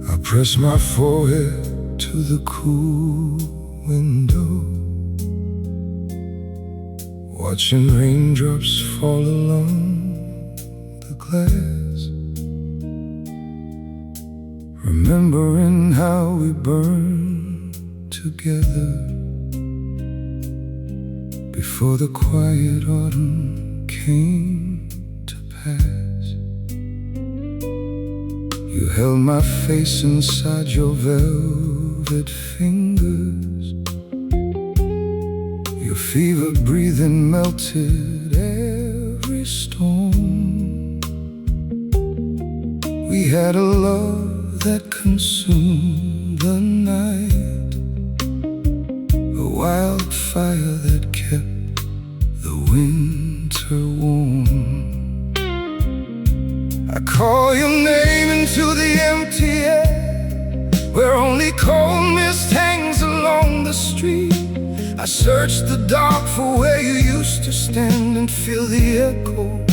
I press my forehead to the cool window, watching raindrops fall along the glass, remembering how we burned together before the quiet autumn came to pass. You held my face inside your velvet fingers, your fever breathing melted every storm. We had a love that consumed the night, a wildfire that kept the winter warm. I call your name into the empty air, where only cold mist hangs along the street. I search the dark for where you used to stand and feel the echo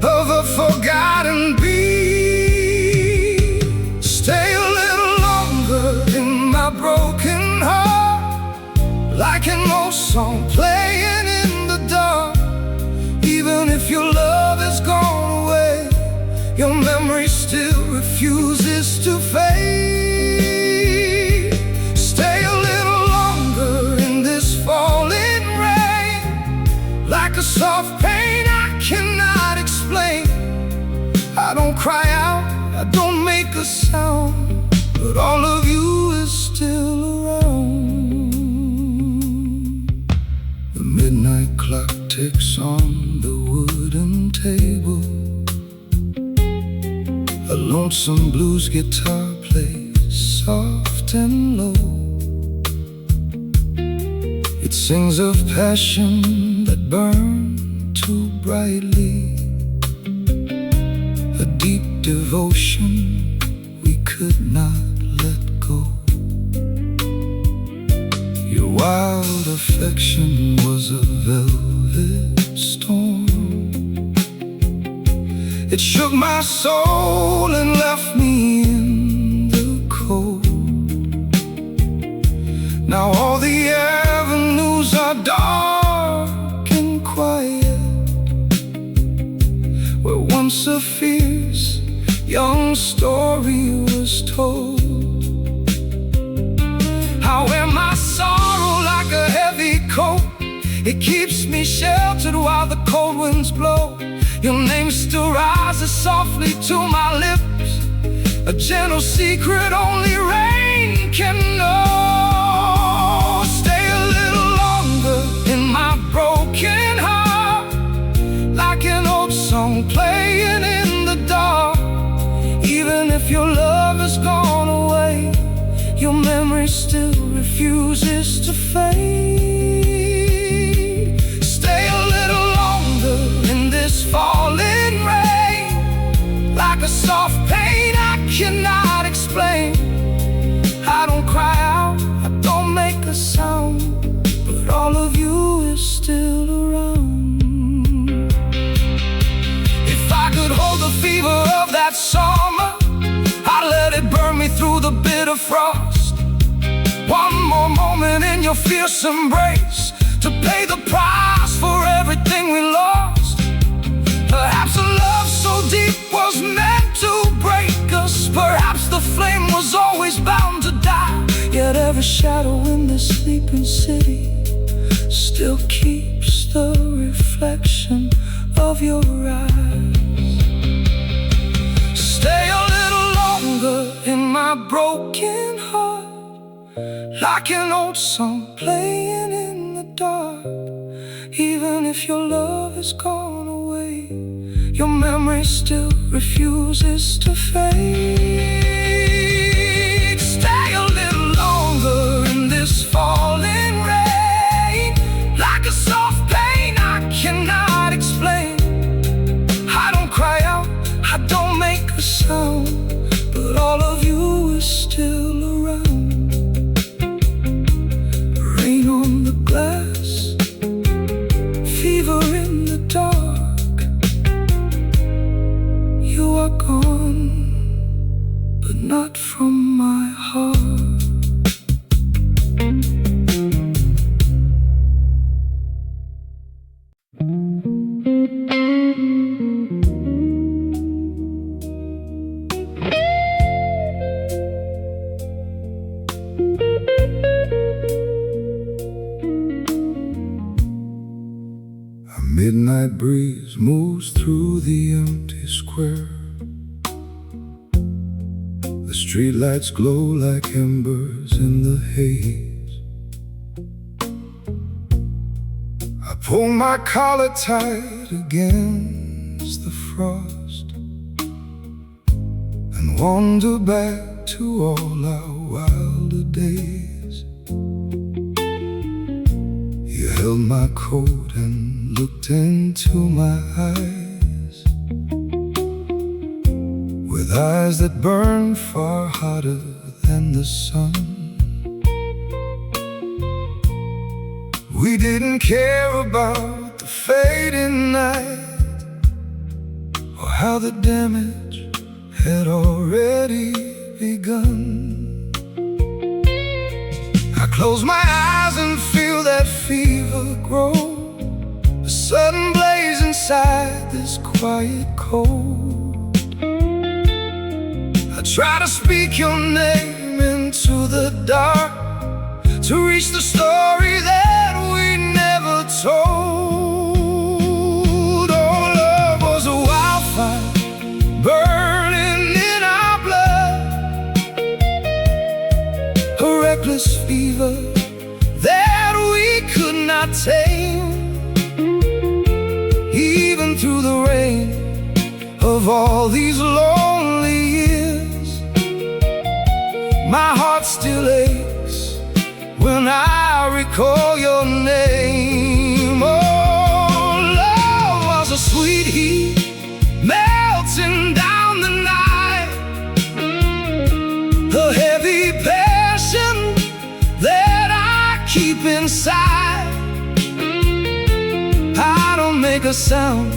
of a forgotten beat. Stay a little longer in my broken heart, like an old song playing in the dark. Even if your love is gone away, your memory still refuses to fade. Stay a little longer in this falling rain, like a soft pain I cannot explain. I don't cry out, I don't make a sound, but all of you is still around. The midnight clock ticks on the wooden table, a lonesome blues guitar plays soft and low. It sings of passion that burned too brightly, a deep devotion we could not let go. Your wild affection was a velvet storm. It shook my soul and left me in the cold. Now all the avenues are dark and quiet, where once a fierce young story was told. I wear my sorrow like a heavy coat, it keeps me sheltered while the cold winds blow. Your name still rises softly to my lips, a gentle secret only rain can know. Stay a little longer in my broken heart, like an old song playing in the dark. Even if your love has gone away, your memory still refuses to fade. Stay a little longer in this falling rain, like a soft pain I cannot explain. I don't cry out, I don't make a sound, but all of you is still around. If I could hold the fever of that summer, I'd let it burn me through the bitter frost. One more moment in your fierce embrace, to pay the price for everything we lost. Perhaps a love so deep was meant to break us. Perhaps the flame was always bound to die. Yet every shadow in this sleeping city still keeps the reflection of your eyes. Stay a little longer in my broken heart, like an old song playing in the dark. Even if your love is gone away, your memory still refuses to fade. Stay a little longer in this falling rain, like a soft pain I cannot explain. I don't cry out, I don't make a sound, but all of you is still around. Rain on the glass, fever in the dark. You are gone, but not from my heart. A midnight breeze moves through the empty square. The streetlights glow like embers in the haze. I pull my collar tight against the frost and wander back to all our wilder days. You held my coat and looked into my eyes, with eyes that burn far hotter than the sun. We didn't care about the fading night, or how the damage had already begun. I close my eyes and feel that fever grow, a sudden blaze inside this quiet cold. I try to speak your name into the dark, to reach the story that we never told. Oh, love was a wildfire burning in our blood, a reckless fever that we could not tame. Even through the rain of all these lonely years, my heart still aches when I recall your name. Oh, love was a sweet heat melting down the night, a heavy passion that I keep inside. I don't make a sound,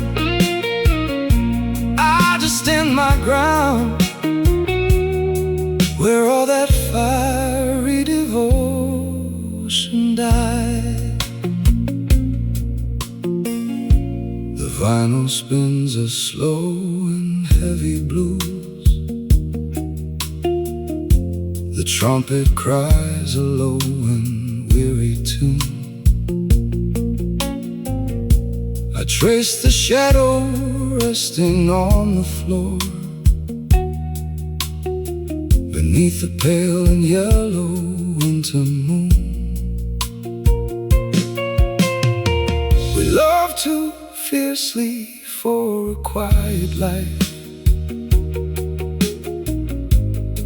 I just stand my ground, where all that fiery devotion died. The vinyl spins a slow and heavy blues, the trumpet cries a low and weary tune. I trace the shadow resting on the floor, beneath the pale and yellow winter moon. We love too fiercely for a quiet life.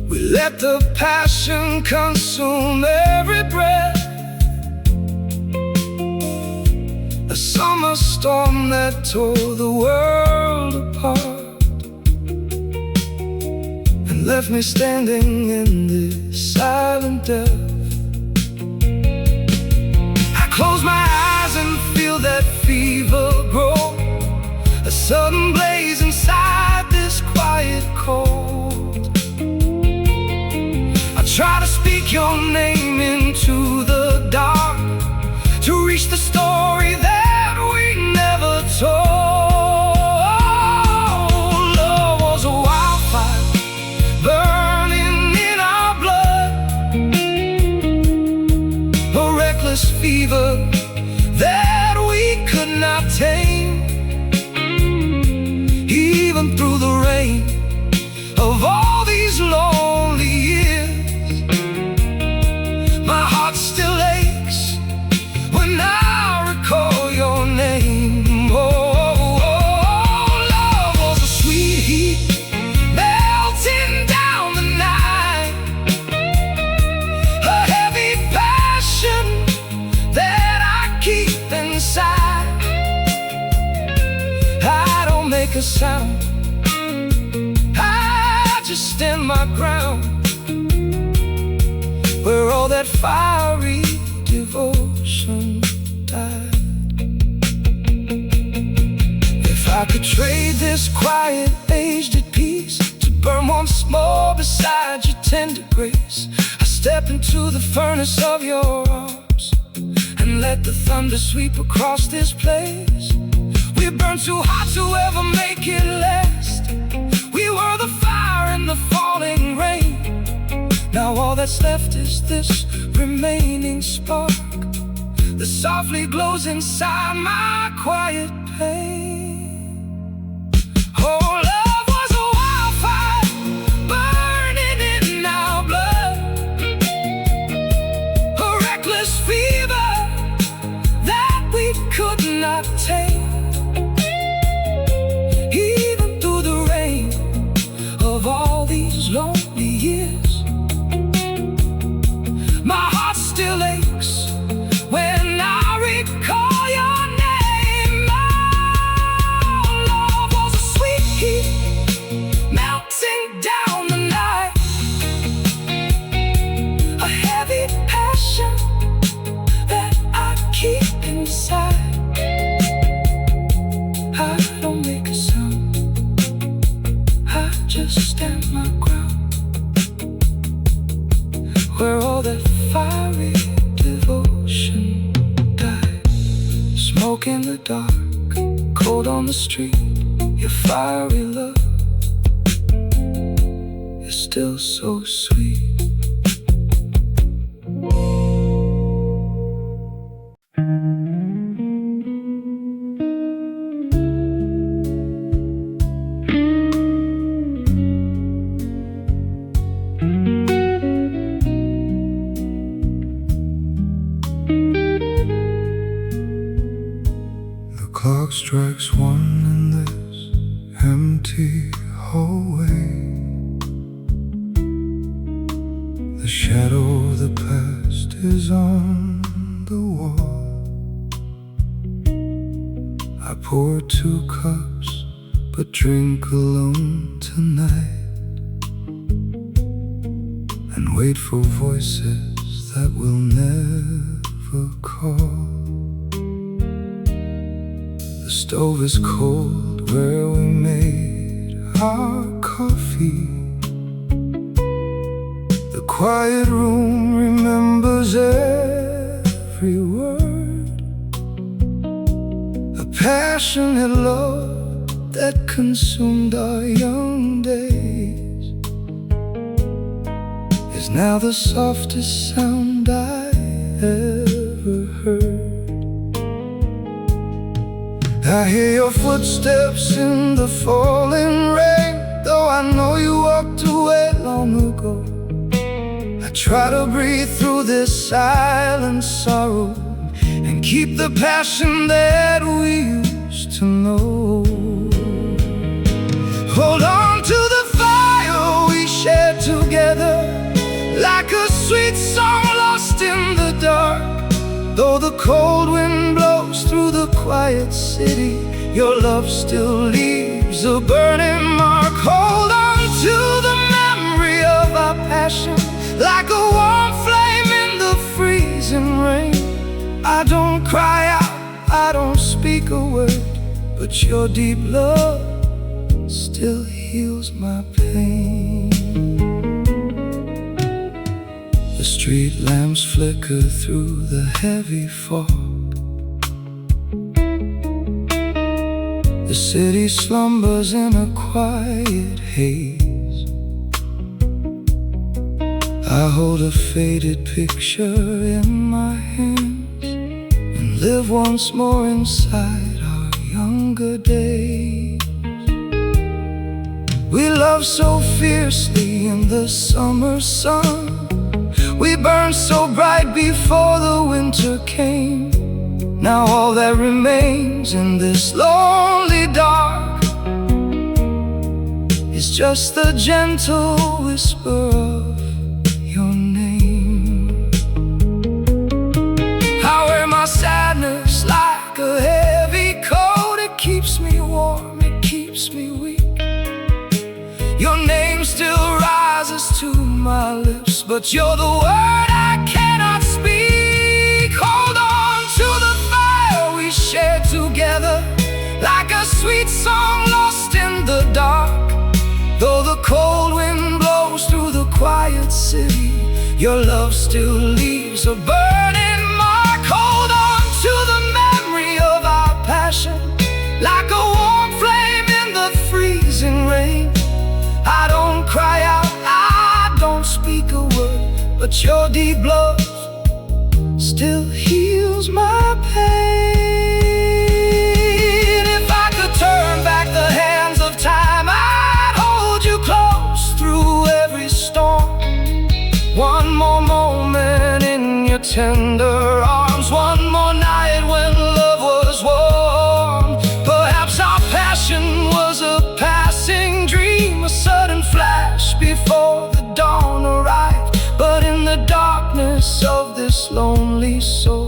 We let the passion consume every breath, a summer storm that tore the world apart and left me standing in this silent death. I close my eyes and feel that fever grow, a sudden blaze inside this quiet cold. I try to speak your name into the dark, to reach the story that we never told. Love was a wildfire burning in our blood, a reckless fever that we could not tame. Even through the rain of all these lonely years, my heart still aches when I recall your name. Oh, love was a sweet heat melting down the night, a heavy passion that I keep inside. I don't make a sound, I just stand my ground, where all that fiery devotion died. If I could trade this quiet aged peace to burn once more beside your tender grace. I step into the furnace of your arms and let the thunder sweep across this place. We burn too hot to ever make it last. We were the fire in the falling rain. Now all that's left is this remaining spark that softly glows inside my quiet pain. Oh, love was a wildfire burning in our blood, a reckless fever that we could not tame. Even through the rain of all these lonely years, my heart still aches when I recall your name. Oh, love was a sweet heat melting down the night, a heavy passion that I keep inside. I don't make a sound, I just stand my ground, where all that fiery devotion died. Smoke in the dark, cold on the street, your fiery love is still so sweet. Clock strikes one in this empty hallway. The shadow of the past is on the wall. I pour 2 cups, but drink alone tonight, and wait for voices that will never call. The stove is cold where we made our coffee. The quiet room remembers every word, a passionate love that consumed our young days is now the softest sound I ever heard. I hear your footsteps in the falling rain, though I know you walked away long ago. I try to breathe through this silent sorrow and keep the passion that we used to know. Hold on to the fire we shared together, like a sweet song lost in the dark. Though the cold wind blows through the quiet city, your love still leaves a burning mark. Hold on to the memory of our passion, like a warm flame in the freezing rain. I don't cry out, I don't speak a word, but your deep love still heals my pain. The street lamps flicker through the heavy fog. The city slumbers in a quiet haze. I hold a faded picture in my hands and live once more inside our younger days. We loved so fiercely in the summer sun, we burned so bright before the winter came. Now all that remains in this lonely dark is just the gentle whisper of your name. I wear my sadness like a heavy coat. It keeps me warm, it keeps me weak. Your name still rises to my lips, but you're the word I cannot speak. Hold on to the fire we shared together, like a sweet song lost in the dark. Though the cold Your love still leaves a burning mark. Hold on to the memory of our passion, like a warm flame in the freezing rain. I don't cry out, I don't speak a word, but your deep love still heals my pain. If I could turn back the hands of time, I'd hold you close through every storm. One more moment in your tender arms, one more night when love was warm. Perhaps our passion was a passing dream, a sudden flash before the dawn arrived. But in the darkness of this lonely soul,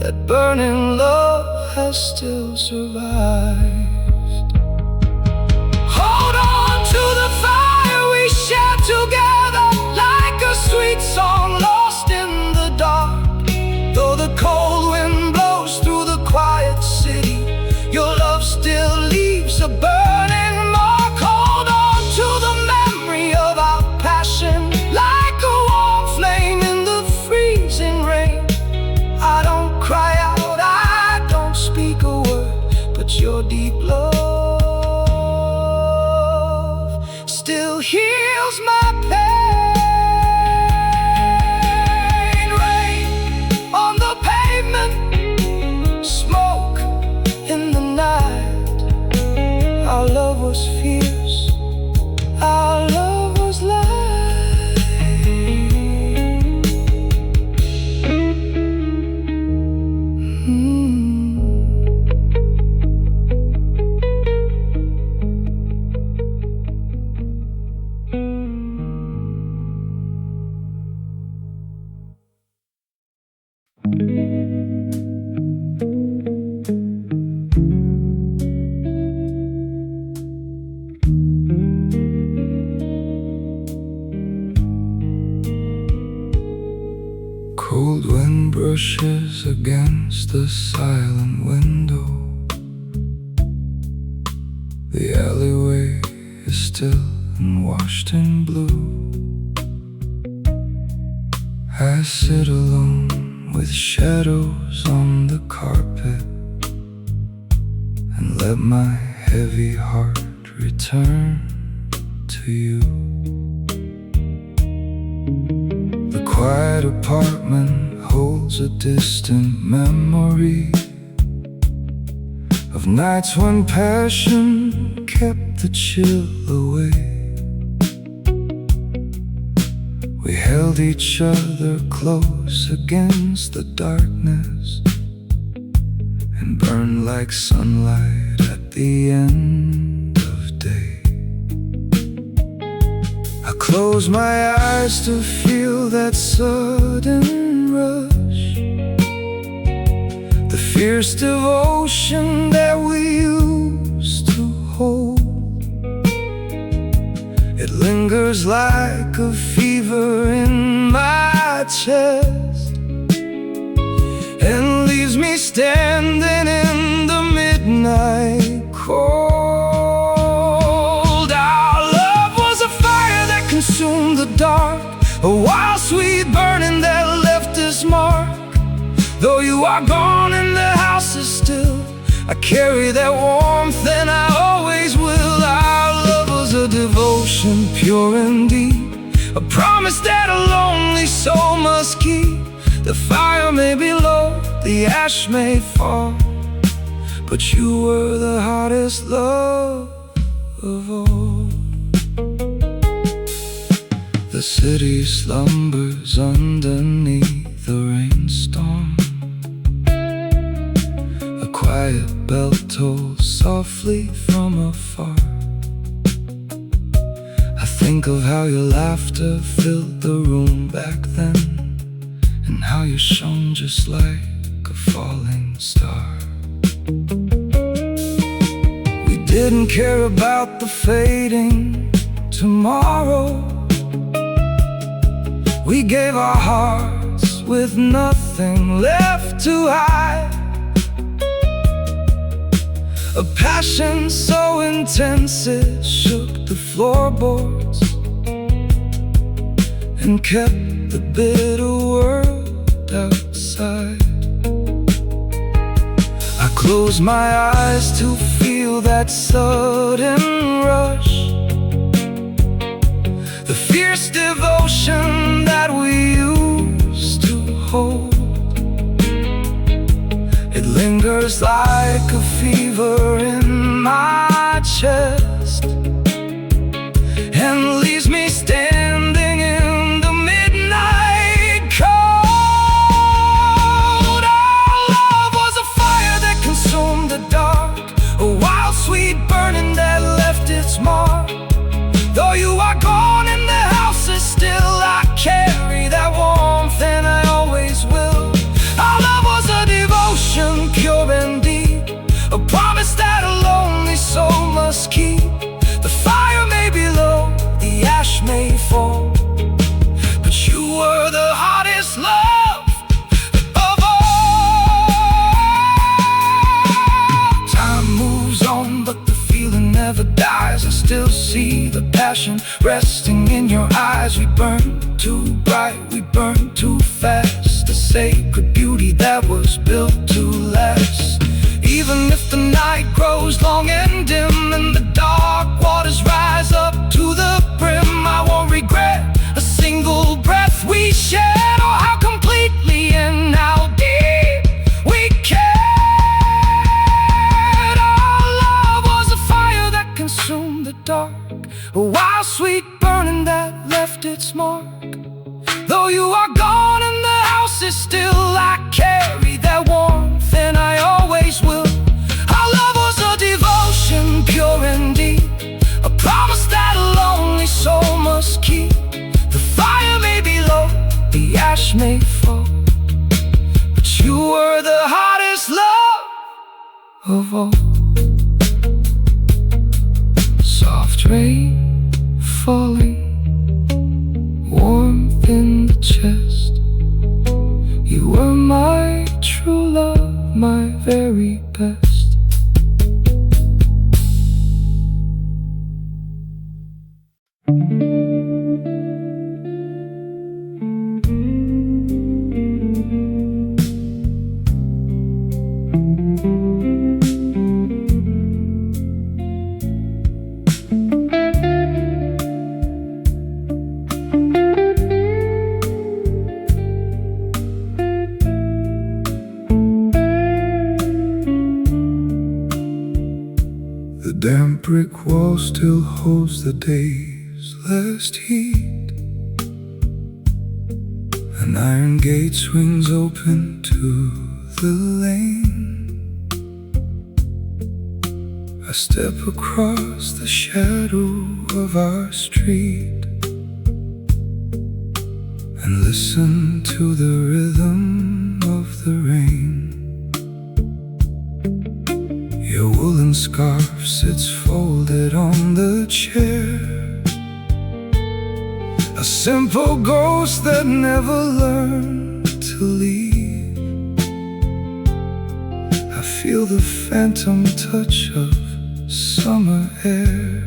that burning love has still survived. Hold on to the fire we shared together, like a sweet song lost in the dark. Though the cold wind blows through the quiet city, your love still leaves a burning mark. Hold on to the memory of our passion, like a warm flame in the freezing rain. I don't cry out, I don't speak a word, but your deep love still heals my pain. Rain on the pavement, smoke in the night. Our love was fierce, our love was light. Cold wind brushes against the silent window. The alleyway is still and washed in blue. I sit alone with shadows on the carpet and let my heavy heart return to you. The quiet apartment holds a distant memory of nights when passion kept the chill away. We held each other close against the darkness and burned like sunlight at the end of day. I close my eyes to feel that sudden rush, the fierce devotion that we used to hold. It lingers like a fever in my chest and leaves me standing in the midnight cold. Our love was a fire that consumed the dark, a wild sweet burning that left its mark. Though you are gone and the house is still, I carry that warmth and I always will. Our love was a devotion pure and deep, a promise that a lonely soul must keep. The fire may be low, the ash may fall, but you were the hottest love of all. The city slumbers underneath the rainstorm. A quiet bell tolls softly from afar. I think of how your laughter filled the room back then, and how you shone just like a falling star. We didn't care about the fading tomorrow. We gave our hearts with nothing left to hide, a passion so intense it shook the floorboards and kept the bitter world outside. I close my eyes to feel that sudden rush, the fierce devotion that we used to hold. It lingers like a fever in my chest and leaves me standing in the midnight cold. Our love was a fire that consumed the dark, a wild sweet burning that left its mark. Though you are gone and the house is still, I carry that warmth and I always will. Our love was a devotion pure and deep, a promise that a lonely soul must keep. The fire may be low, the ash may fall, but you were the hottest love of all. Time moves on, but the feeling never dies. I still see the passion resting in your eyes. We burn too bright, we burn too fast, a sacred beauty that was built to last. Even if the night grows long and dim and the dark waters rise up to the brim, I won't regret a single breath we shared, or how completely and how deep we cared. Our love was a fire that consumed the dark, a wild sweet burning that left its mark. Though you are gone and the house is still, I carry that warmth and I always will. Our love was a devotion pure and deep, a promise that a lonely soul must keep. The fire may be low, the ash may fall, but you were the hottest love of all. Soft rain falling, warmth in the chest. You were my true love, my very best. The damp brick wall still holds the day's last heat. An iron gate swings open to the lane. I step across the shadow of our street and listen to the rhythm of the rain. Your woolen scarf sits folded on the chair, a simple ghost that never learned to leave. I feel the phantom touch of summer air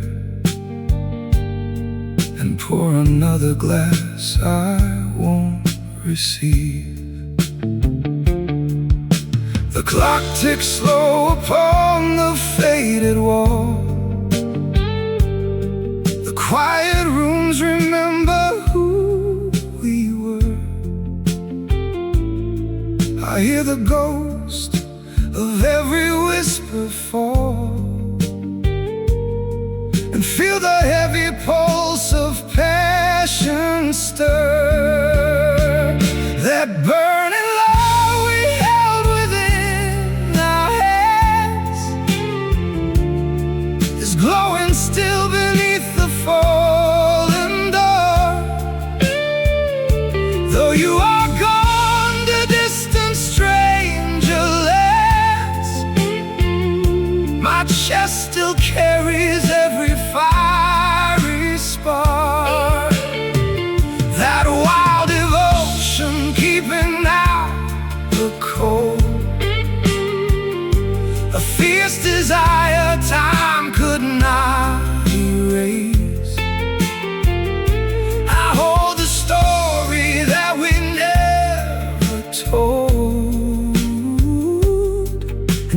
and pour another glass I won't receive. The clock ticks slow upon the faded wall. The quiet rooms remember who we were. I hear the ghost of every whisper fall and feel the heavy pulse of passion stir. That burning love we held within our hands is glowing still beneath the fallen dark. Though you are gone to distant stranger lands, my chest still carries every fiery spark. That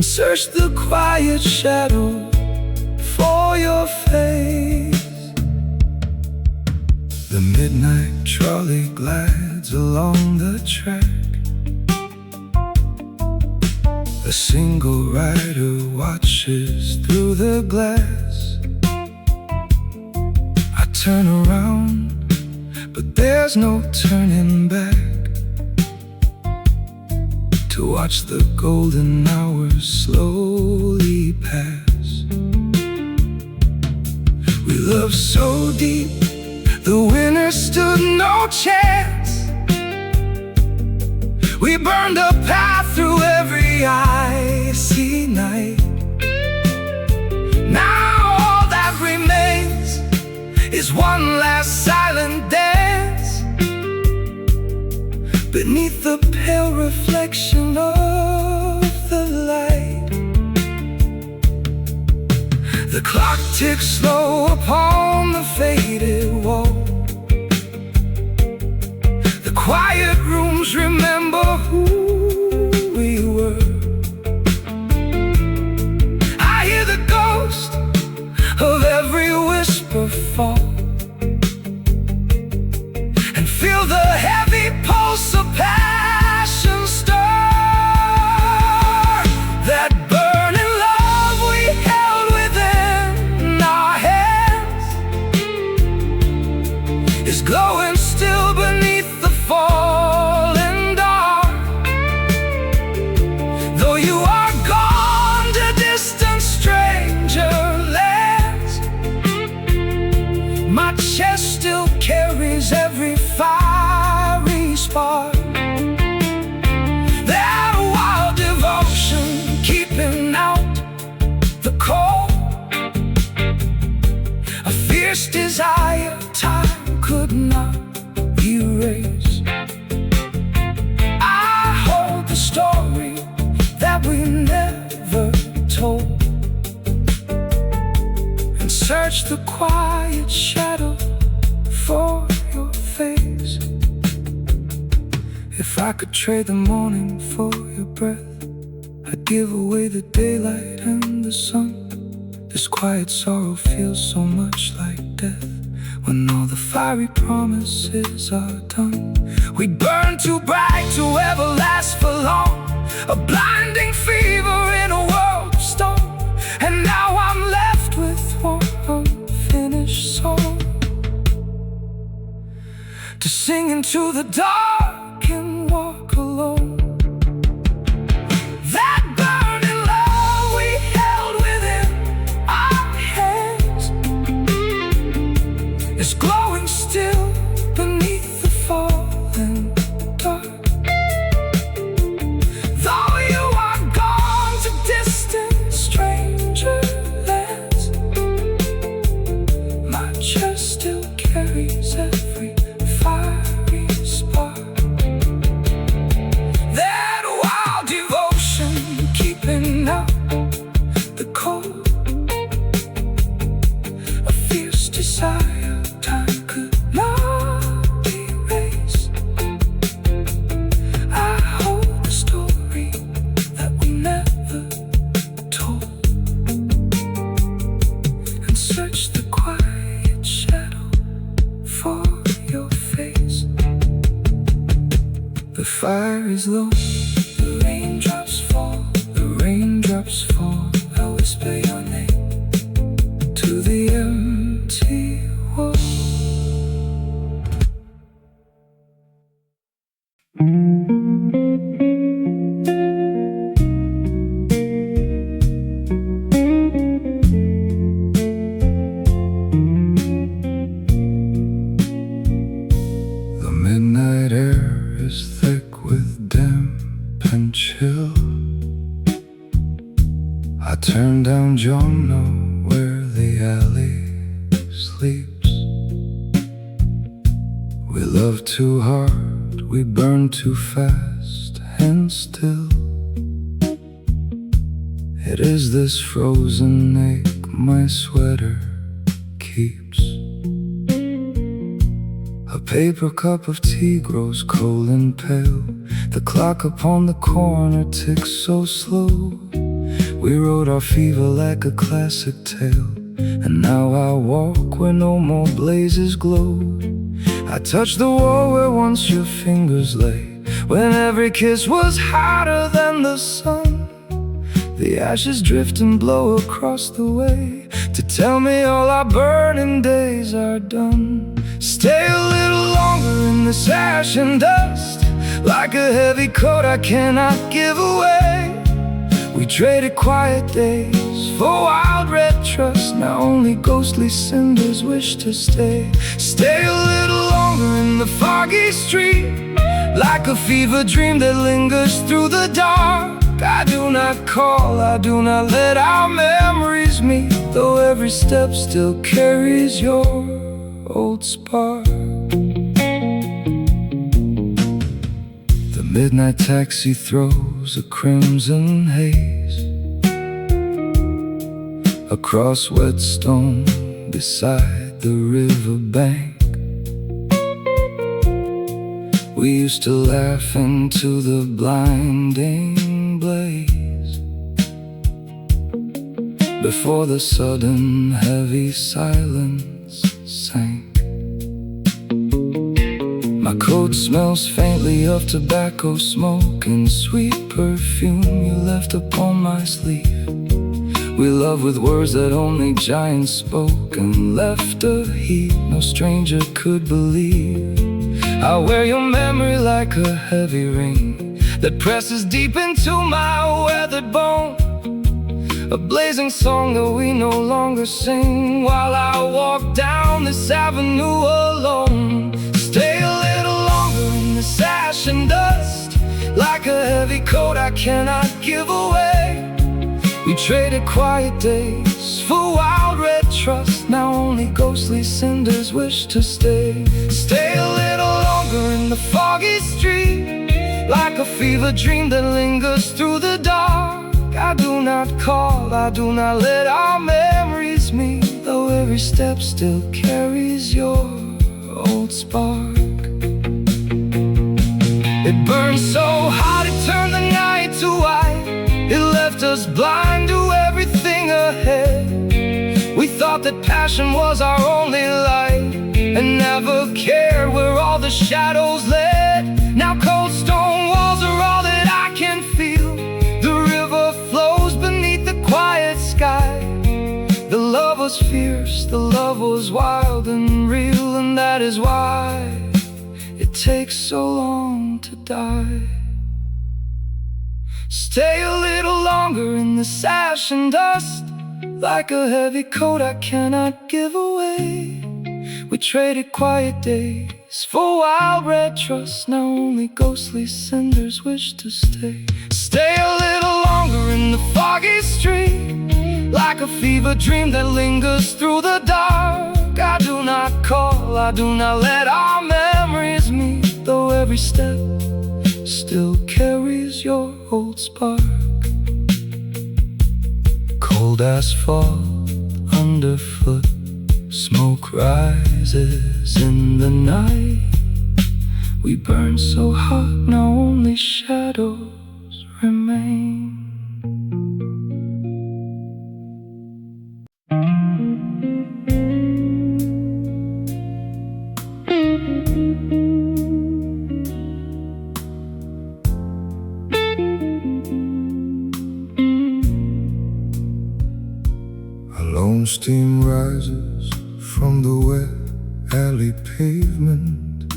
and search the quiet shadow for your face. The midnight trolley glides along the track. A single rider watches through the glass. I turn around, but there's no turning back, to watch the golden hours slowly pass. We loved so deep, the winner stood no chance. We burned a path through every icy night. Now all that remains is one last silent dance beneath the pale reflection of the light. The clock ticks slow upon the faded wall. The quiet rooms remember who we were. I hear the ghost of every whisper fall, and feel the heavy pulse of passion stir. That burning love we held within our hands is glowing still beneath the falling dark. Though you are gone to distant stranger lands, my chest still carries every fiery spark. That wild devotion keeping out the cold, a fierce desire time could not erase. I hold the story that we never told, and search the quiet shadow for your face. If I could trade the morning for your breath, I'd give away the daylight and the sun. This quiet sorrow feels so much like death. When all the fiery promises are done, we burn too bright to ever last for long. A blinding fever in a world of stone. And now I'm left with one unfinished song to sing into the dark and walk alone. That burning love we held within our hands is glowing still beneath the falling dark. Though you are gone to distant stranger lands, my chest still carries every fiery spark. That wild devotion keeping out the cold, a fierce desire time could not erase. I hold the story that we never told, and search the quiet shadow for your face. The fire is low, the raindrops fall, the raindrops fall. I whisper your name to the empty wall. The midnight air is thick with damp and chill. I turn down Jono where the alley sleeps. We love too hard, we burn too fast and still. It is this frozen ache my sweater keeps. A paper cup of tea grows cold and pale. The clock upon the corner ticks so slow. We rode our fever like a classic tale, and now I walk where no more blazes glowed. I touch the wall where once your fingers lay, when every kiss was hotter than the sun. The ashes drift and blow across the way to tell me all our burning days are done. Stay a little longer in this ash and dust, like a heavy coat I cannot give away. We traded quiet days for wild red trust. Now only ghostly cinders wish to stay. Stay a little longer in the foggy street, like a fever dream that lingers through the dark. I do not call, I do not let our memories meet, though every step still carries your old spark. The midnight taxi throws a crimson haze across wet stone beside the riverbank. We used to laugh into the blinding blaze before the sudden heavy silence sank. My coat smells faintly of tobacco smoke and sweet perfume you left upon my sleeve. We love with words that only giants spoke, and left a heat no stranger could believe. I wear your memory like a heavy ring that presses deep into my weathered bone, a blazing song that we no longer sing while I walk down this avenue alone. Stay a little longer in this ash and dust, like a heavy coat I cannot give away. We traded quiet days for wild red trust. Now only ghostly cinders wish to stay. Stay a little longer in the foggy street, like a fever dream that lingers through the dark. I do not call, I do not let our memories meet, though every step still carries your old spark. It burned so hot it turned the night to white. It left us blind to everything ahead. We thought that passion was our only light, and never cared where all the shadows led. Now cold stone walls are all that I can feel. The river flows beneath the quiet sky. The love was fierce, the love was wild and real, and that is why it takes so long to die. Stay a little longer in this ash and dust, like a heavy coat I cannot give away. We traded quiet days for wild red trust. Now only ghostly cinders wish to stay. Stay a little longer in the foggy street, like a fever dream that lingers through the dark. I do not call, I do not let our memories meet, though every step still carries your old spark. Cold asphalt underfoot, smoke rises in the night. We burn so hot, now only shadows remain. Lone steam rises from the wet alley pavement.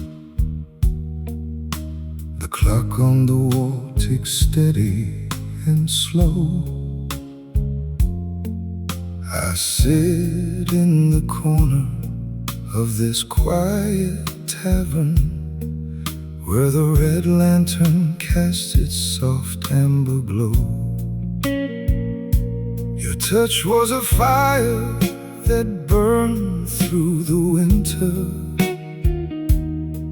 The clock on the wall ticks steady and slow. I sit in the corner of this quiet tavern, where the red lantern casts its soft amber glow. Your touch was a fire that burned through the winter,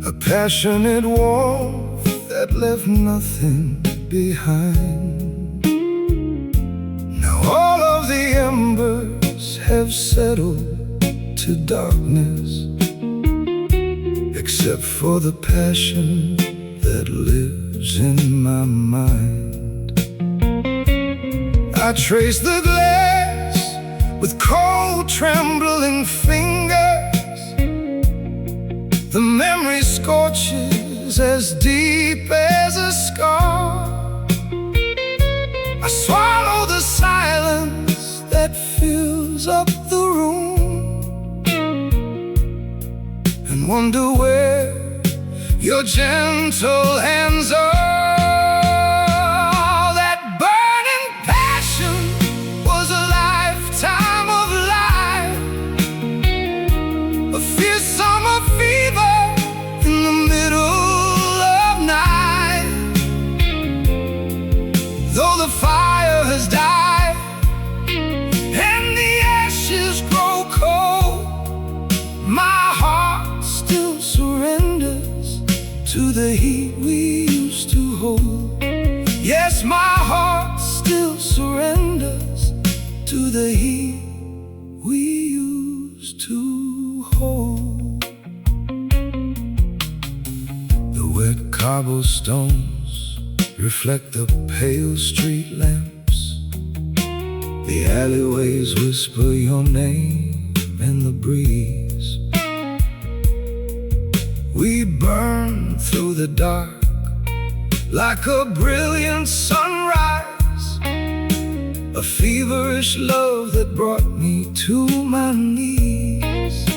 a passionate warmth that left nothing behind. Now all of the embers have settled to darkness, except for the passion that lives in my mind. I trace the glass with cold, trembling fingers. The memory scorches as deep as a scar. I swallow the silence that fills up the room and wonder where your gentle hands are. To the heat we used to hold. Yes, my heart still surrenders to the heat we used to hold. The wet cobblestones reflect the pale street lamps. The alleyways whisper your name in the breeze. We burn through the dark like a brilliant sunrise, a feverish love that brought me to my knees.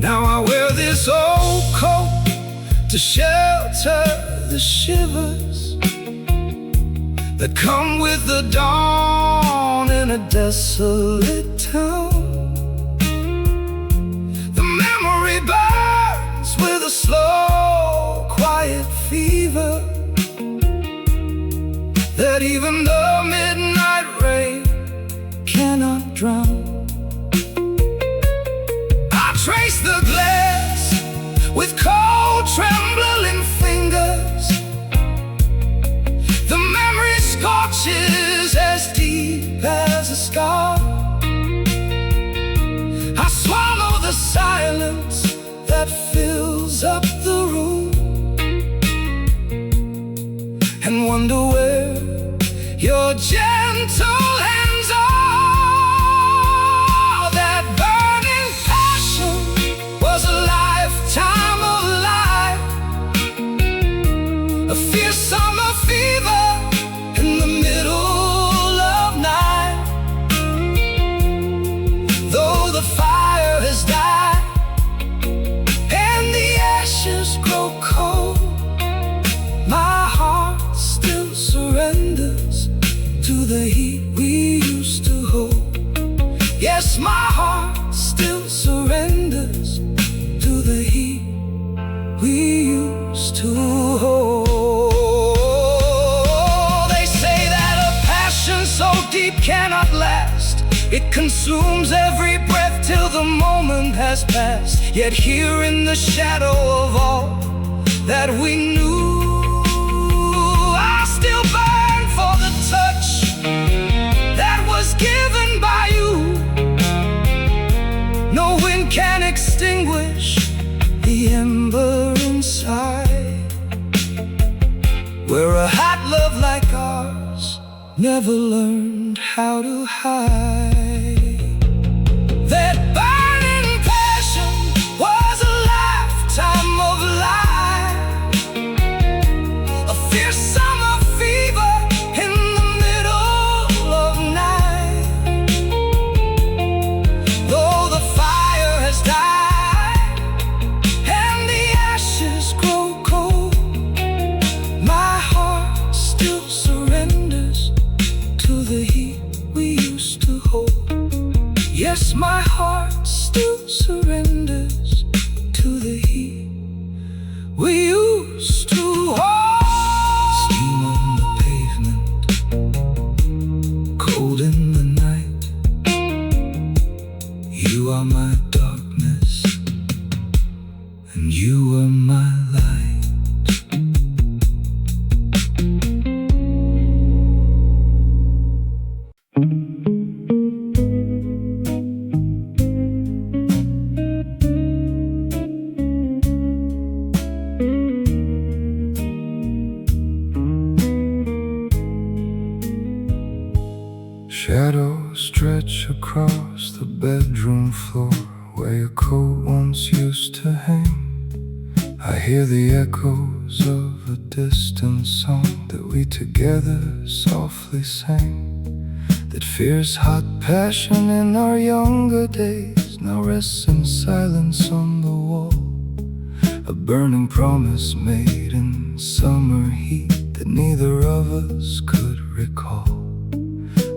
Now I wear this old coat to shelter the shivers that come with the dawn in a desolate town. The memory burns with a slow, quiet fever that even the midnight rain cannot drown. I trace the glass with cold, trembling fingers. The memory scorches as deep as a scar. I swallow the silence that fills up the room and wonder where your gentle hands are. That burning passion was a lifetime of life, a fierce summer fever in the middle of night. Though the fire has died and the ashes grow cold, my heart still surrenders to the heat we used to hold. Yes, my heart still surrenders to the heat we used to hold. They say that a passion so deep cannot last. It consumes every breath till the moment has passed. Yet here in the shadow of all that we knew, I still burn for the touch that was given by you. No wind can extinguish the ember inside, where a hot love like ours never learned how to hide. That burning passion was a lifetime of life, a fierce summer fever in the middle of night. Though the fire has died and the ashes grow cold, my heart still surrenders to the heat we used to hold. across the bedroom floor where your coat once used to hang. I hear the echoes of a distant song that we together softly sang, that fierce hot passion in our younger days now rests in silence on the wall, a burning promise made in summer heat that neither of us could recall.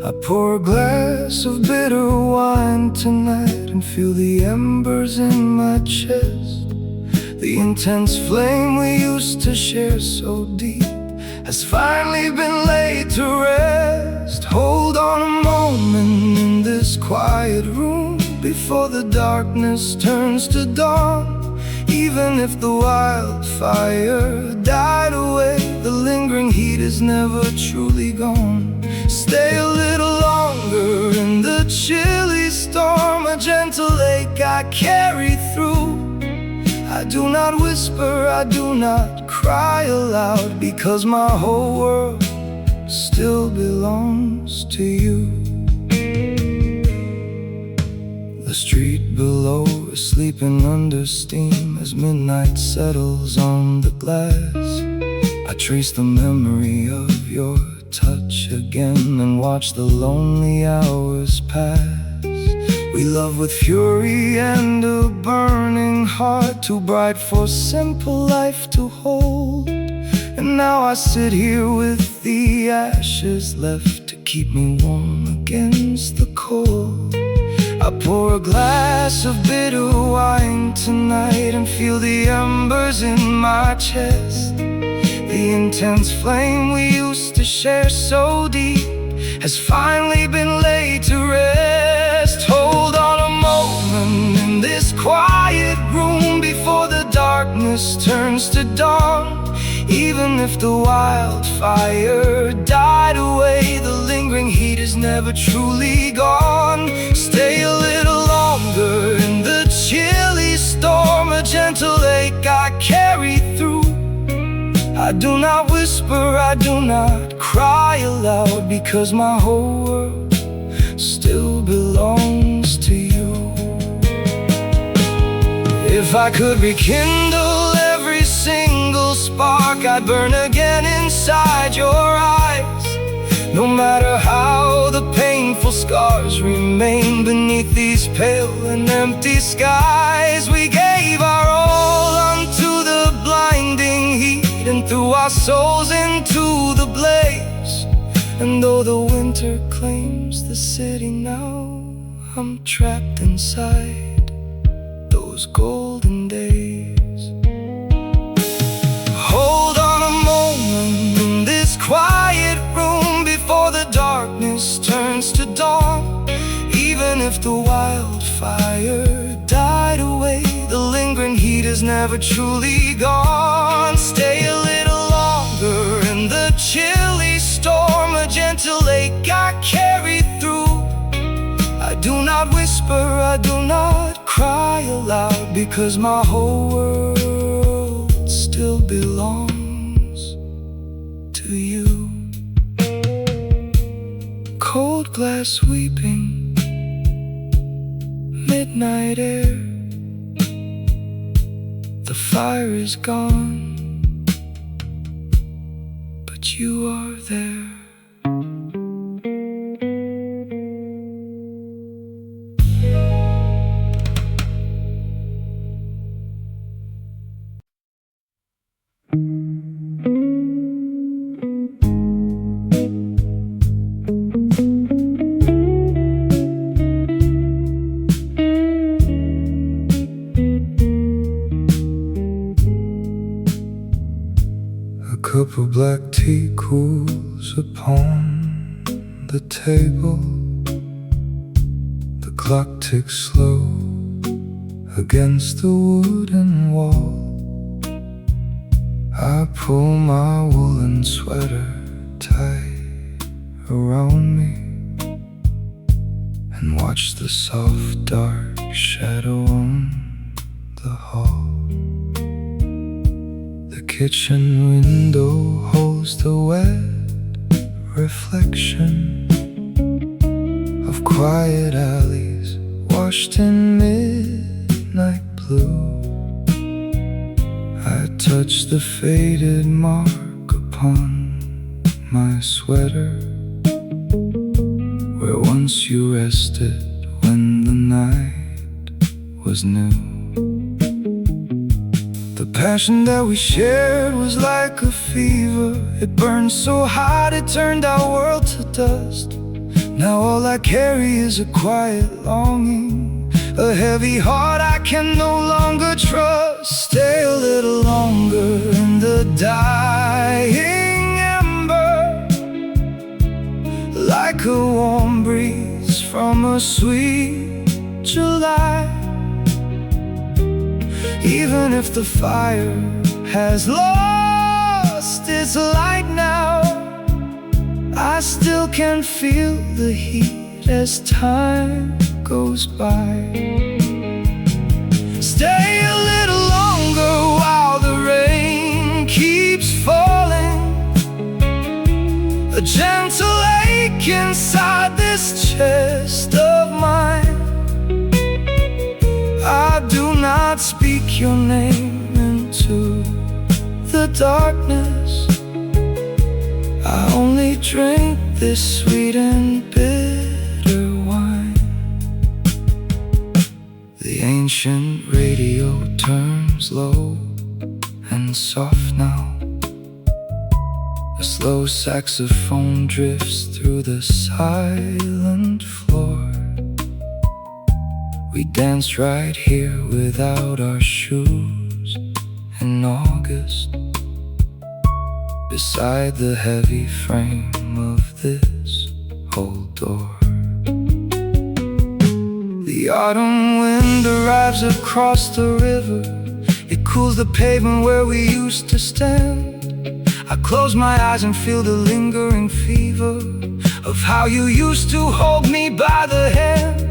I pour a glass of bitter wine tonight and feel the embers in my chest. The intense flame we used to share so deep has finally been laid to rest. Hold on a moment in this quiet room before the darkness turns to dawn. Even if the wildfire died away, the lingering heat is never truly gone. Stay a little longer in the chilly storm, a gentle ache I carry through. I do not whisper, I do not cry aloud, because my whole world still belongs to you. The street below is sleeping under steam as midnight settles on the glass. I trace the memory of your touch again and watch the lonely hours pass. We love with fury and a burning heart, too bright for simple life to hold. And now I sit here with the ashes left to keep me warm against the cold. I pour a glass of bitter wine tonight and feel the embers in my chest. The intense flame we used to share so deep has finally been laid to rest. Hold on a moment in this quiet room before the darkness turns to dawn. Even if the wildfire died away, the lingering heat is never truly gone. Stay a little longer in the chilly storm, a gentle ache I carry through. I do not whisper, I do not cry aloud, because my whole world still belongs to you. If I could rekindle every single spark, I'd burn again inside your eyes. No matter how the painful scars remain beneath these pale and empty skies, we gave our all unto the blinding heat and threw our souls into the blaze. And though the winter claims the city now, I'm trapped inside those golden days. Hold on a moment in this quiet room before the darkness turns to dawn. Even if the wildfire died away, the lingering heat is never truly gone. Stay a little longer in the chilly storm, a gentle ache I carry through. I do not whisper, I do not cry aloud, because my whole world still belongs to you. Cold glass weeping, midnight air, the fire is gone, but you are there. A cup of black tea cools upon the table. The clock ticks slow against the wooden wall. I pull my woolen sweater tight around me and watch the soft dark shadow on the hall. The kitchen window holds the wet reflection of of quiet alleys washed in midnight blue. I touch the faded mark upon my sweater, where once you rested when the night was new. The passion that we shared was like a fever. It burned so hot it turned our world to dust. Now all I carry is a quiet longing, a heavy heart I can no longer trust. Stay a little longer in the dying ember, like a warm breeze from a sweet July. Even if the fire has lost its light now, I still can feel the heat as time goes by. Stay a little longer while the rain keeps falling, a gentle ache inside this chest of mine. I do not speak your name into the darkness. I only drink this sweet and bitter wine. The ancient radio turns low and soft now. A slow saxophone drifts through the silent floor. We danced right here without our shoes in August, beside the heavy frame of this old door. The autumn wind arrives across the river. It cools the pavement where we used to stand. I close my eyes and feel the lingering fever of how you used to hold me by the hand.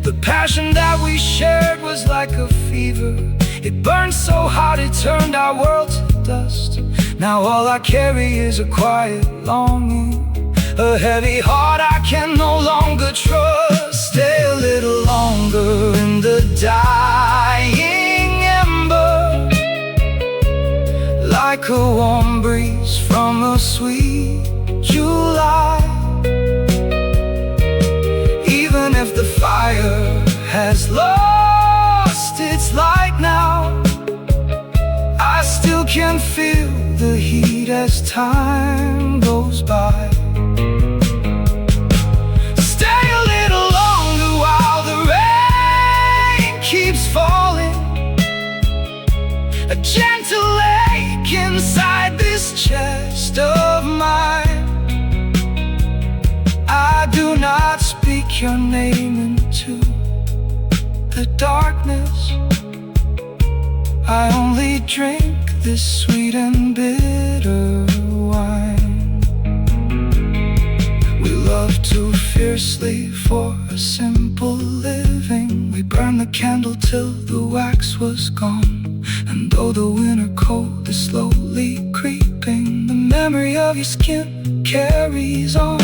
The passion that we shared was like a fever. It burned so hot it turned our world to dust. Now all I carry is a quiet longing, a heavy heart I can no longer trust. Stay a little longer in the dying ember, like a warm breeze from a sweet July. Even if the fire has lost its light now, I still can feel the heat as time goes by. Stay a little longer while the rain keeps falling, a gentle ache inside this chest of mine. I do not speak your name into the darkness. I only drink this sweet and bitter wine. We love too fiercely for a simple living. We burned the candle till the wax was gone, and though the winter cold is slowly creeping, the memory of your skin carries on.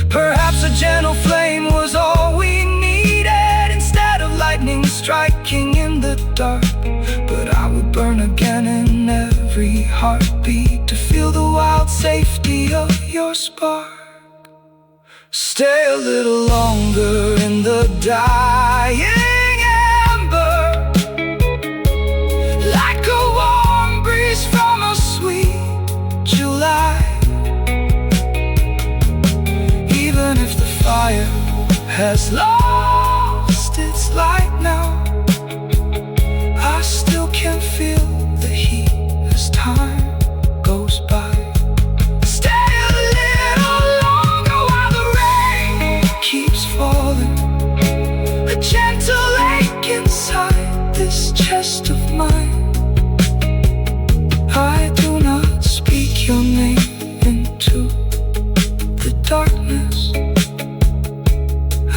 Perhaps a gentle flame was all we needed, instead of lightning striking in the dark. But I would burn again in every heartbeat to feel the wild safety of your spark. Stay a little longer in the dying ember, like a warm breeze from a sweet July. Even if the fire has lost its light now, I still can feel the heat as time goes by. Stay a little longer while the rain keeps falling, a gentle ache inside this chest of mine. I do not speak your name into the darkness.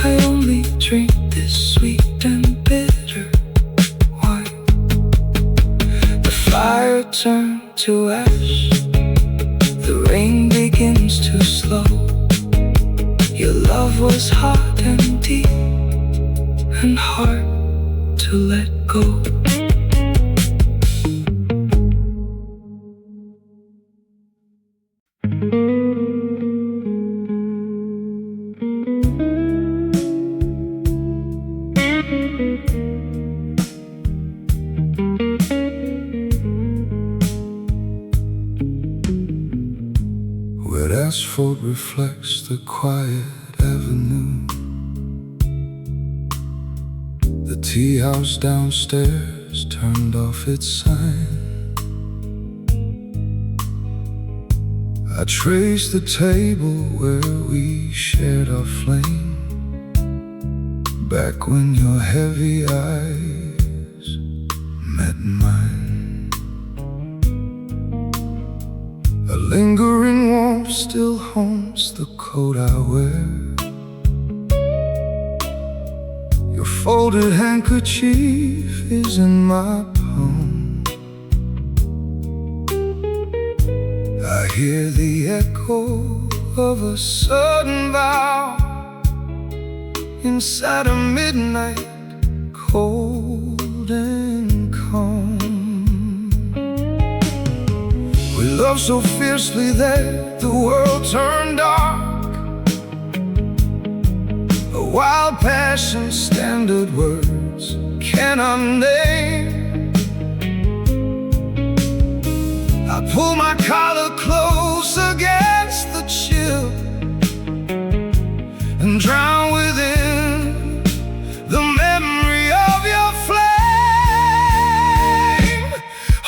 I only drink this sweet and bitter wine. The fire turned to ash, the rain begins to slow. Your love was hot and deep and hard to let go. Where asphalt reflects the quiet avenue, the tea house downstairs turned off its sign. I traced the table where we shared our flame, back when your heavy eyes met mine. A lingering warmth still haunts the coat I wear. Your folded handkerchief is in my palm. I hear the echo of a sudden vow inside a midnight, cold and calm. We loved so fiercely that the world turned dark. A wild passion, standard words cannot name. I pull my collar close against the chill and drown within the memory of your flame.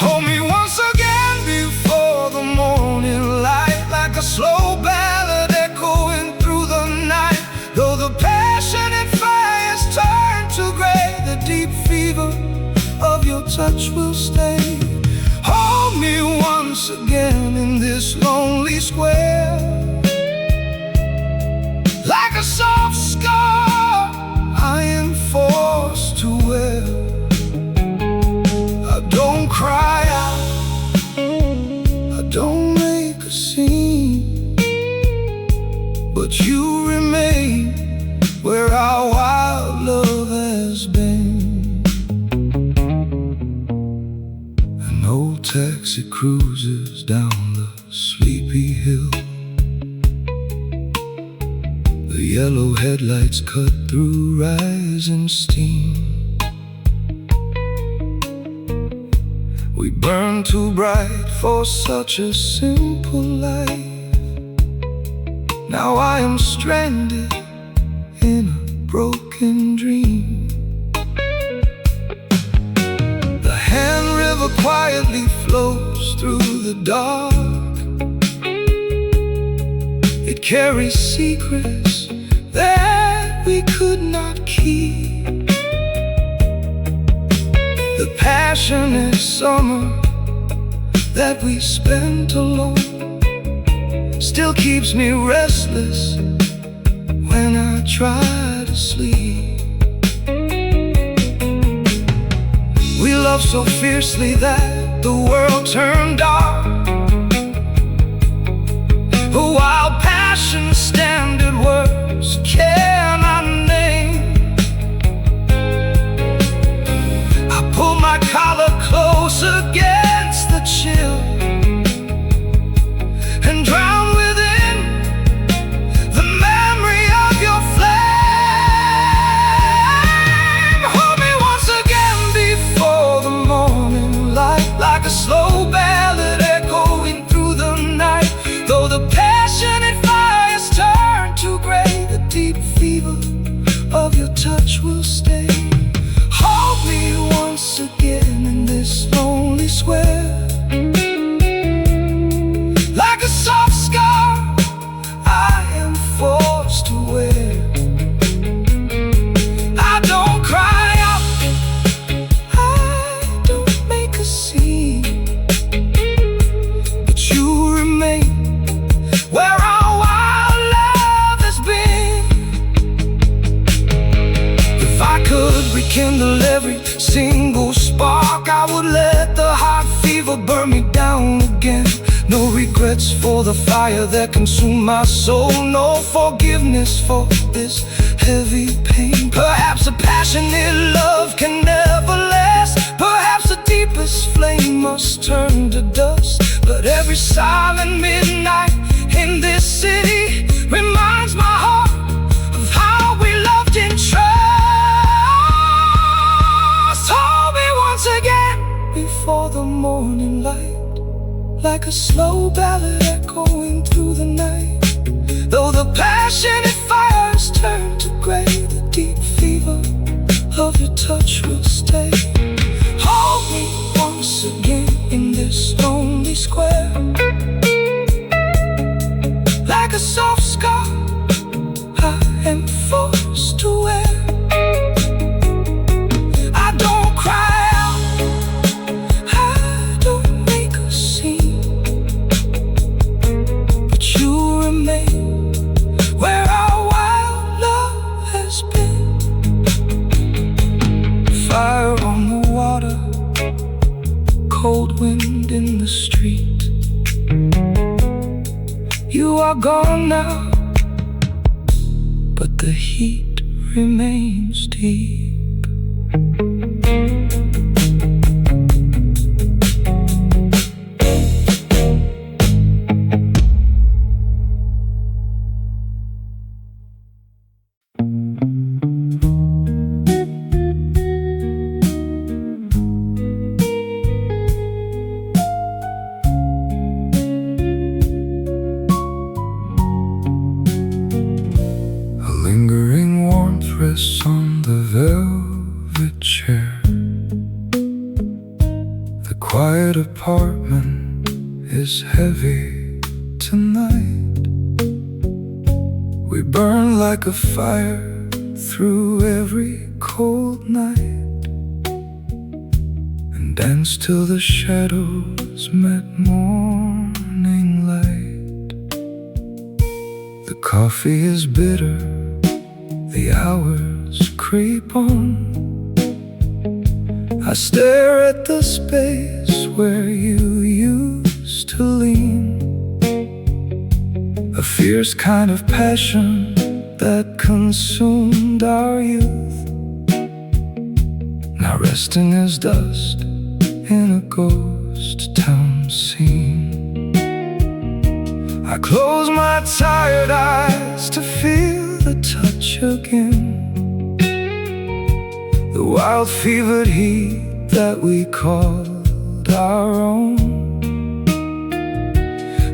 Hold me once again before the morning light, like a slow ballad echoing through the night. Though the passionate fires turn to gray, the deep fever of your touch will stay. Hold me once again in this lonely square, like a soft scar I am forced to wear. I don't cry out, I don't make a scene, but you remain where our wild love has been. An old taxi cruises down the sleepy hill. The yellow headlights cut through rising steam. We burn too bright for such a simple life. Now I am stranded in a broken dream. The hand river quietly flows through the dark. It carries secrets that we could not keep. The passionate summer that we spent alone still keeps me restless when I try to sleep. We loved so fiercely that the world turned dark. A wild passion, standard words cannot name. I pull my collar close against the chill and drown within the memory of your flame. Hold me once again before the morning light, like a slow ballad echoing through the night. Though the passionate fires turn to gray, the deep fever of your touch will stay. Hold me once again in this lonely square, like a soft scar I am forced to wear. I don't cry out, I don't make a scene, but you remain where our wild love has been. If I could rekindle every single spark, I would let the hot fever burn me down again. No regret regrets for the fire that consumed my soul. No forgiveness for this heavy pain. Perhaps a passionate love can never last. Perhaps the deepest flame must turn to dust. But every silent midnight in this city reminds my heart of how we loved in trust. Hold me once again before the morning light, like a slow ballad echoing through the night. Though the passionate fires turn to gray, the deep fever of your touch will stay. Hold me once again in this lonely square, like a soft scar I am forced to wear. I don't cry out, I don't make a scene, but you remain where our wild love has been. Fire on the water, cold wind in the street. You are gone now, but the heat remains deep. Lingering warmth rests on the velvet chair. The quiet apartment is heavy tonight. We burn like a fire through every cold night, and dance till the shadows met morning light. The coffee is bitter, the hours creep on. I stare at the space where you used to lean, a fierce kind of passion that consumed our youth, now resting as dust in a ghost town scene. I close my tired eyes to feel the touch again, the wild fevered heat that we called our own.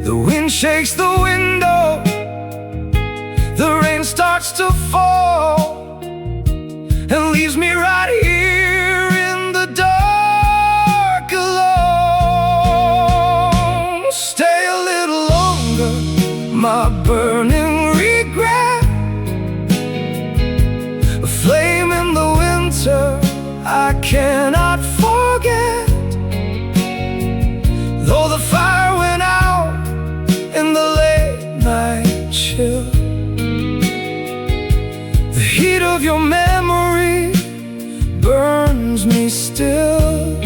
The wind shakes the window, the rain starts to fall, and leaves me right here in the dark alone. Stay a little longer, my burning regret, a flame in the winter I cannot forget. Though the fire went out in the late night chill, the heat of your memory burns me still.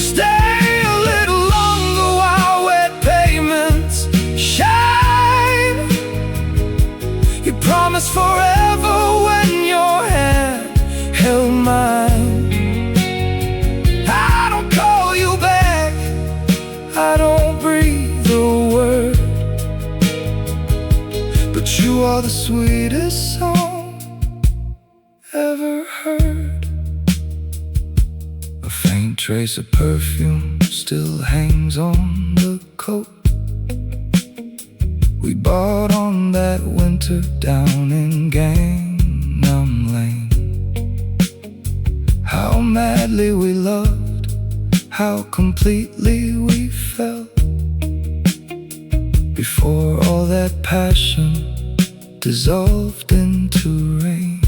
Stay a little longer while wet pavements shine. You promised forever when your hand held mine. I don't call you back, I don't breathe a word, but you are the sweetest song ever heard. A faint trace of perfume still hangs on the coat we bought on that winter down in Gangnam Lane. How madly we loved, how completely we felt, before all that passion dissolved into rain.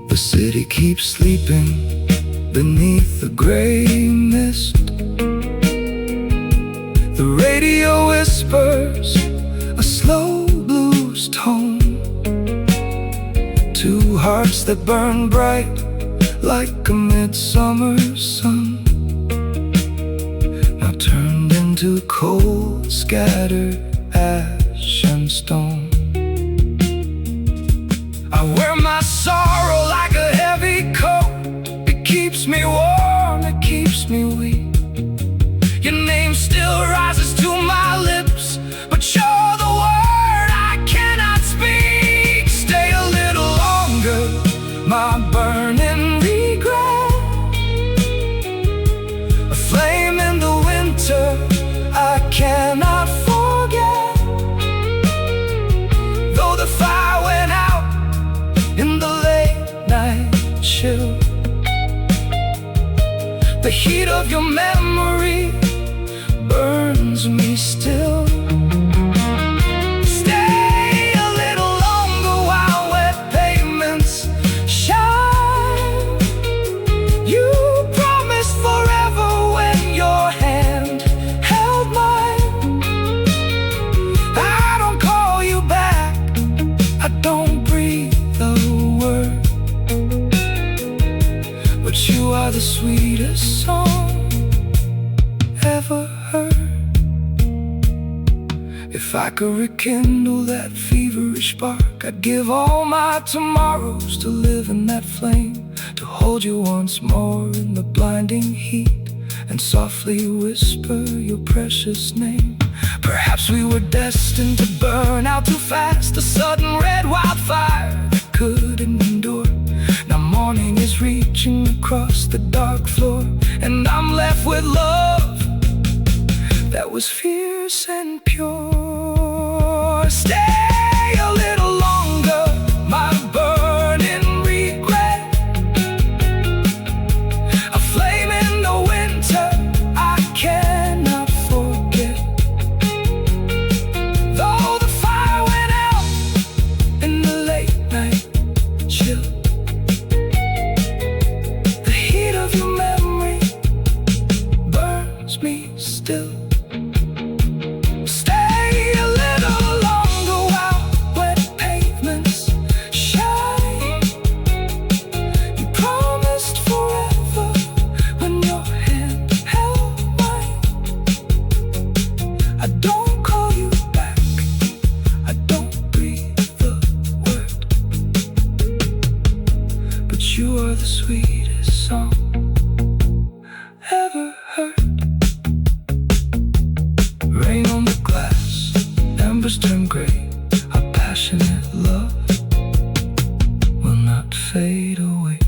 The city keeps sleeping beneath the gray mist. The radio whispers a slow blues tone, two hearts that burn bright like a midsummer sun. Now turn scattered ash and stone. I wear my sorrow like a heavy coat. It keeps me warm, it keeps me weak. Your name still rises to my lips, but you're the word I cannot speak. Stay a little longer, my burning regret. A flame in the winter I cannot forget. Though the fire went out in the late night chill, the heat of your memory burns me still. Stay a little longer while wet pavements shine. You promised forever when your hand held mine. I don't call you back, I don't breathe a word, but you are the sweetest song ever heard. If I could rekindle that feverish spark, I'd give all my tomorrows to live in that flame, to hold you once more in the blinding heat, and softly whisper your precious name. Perhaps we were destined to burn out too fast, a sudden red wildfire that couldn't endure. Now morning is reaching across the dark floor, and I'm left with love that was fierce and pure. Stay a little longer, my burning regret. A flame in the winter I cannot forget. Though the fire went out in the late night chill, the heat of your memory burns me still. You are the sweetest song ever heard. Rain on the glass, embers turn gray. Our passionate love will not fade away.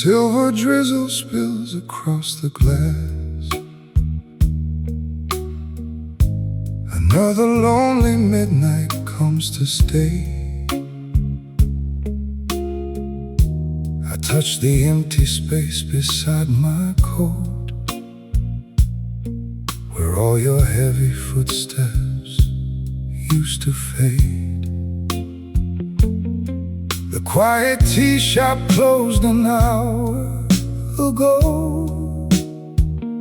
Silver drizzle spills across the glass. Another lonely midnight comes to stay. I touch the empty space beside my coat, where all your heavy footsteps used to fade. The quiet tea shop closed an hour ago.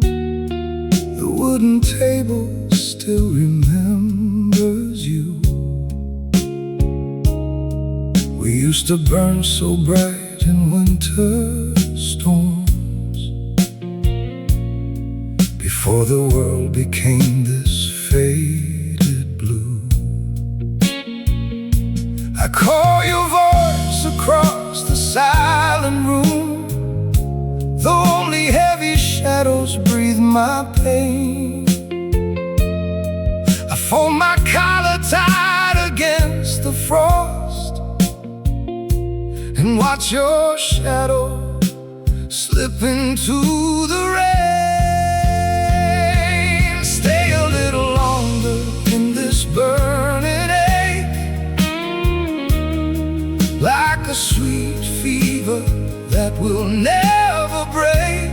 The wooden table still remembers you. We used to burn so bright in winter storms, before the world became this faded blue. I call your voice across the silent room, though only heavy shadows breathe my pain. I fold my collar tight against the frost and watch your shadow slip into the rain. Stay a little longer in this burning ache, like a sweet fever that will never break.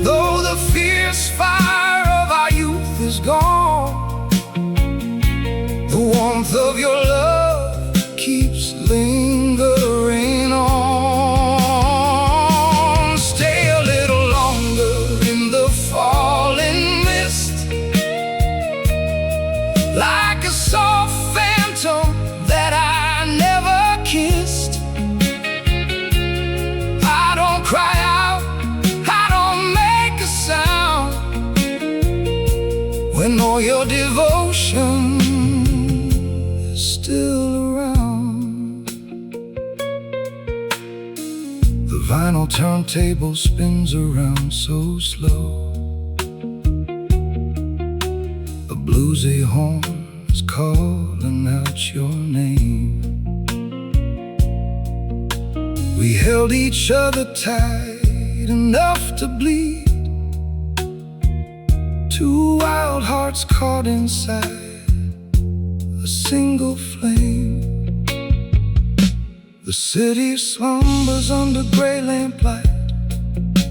Though the fierce fire of our youth is gone, the warmth of your love keeps like a soft phantom that I never kissed. I don't cry out, I don't make a sound when all your devotion is still around. The vinyl turntable spins around so slow. A bluesy horn's calling out your name. We held each other tight enough to bleed. Two wild hearts caught inside a single flame. The city slumbers under gray lamplight.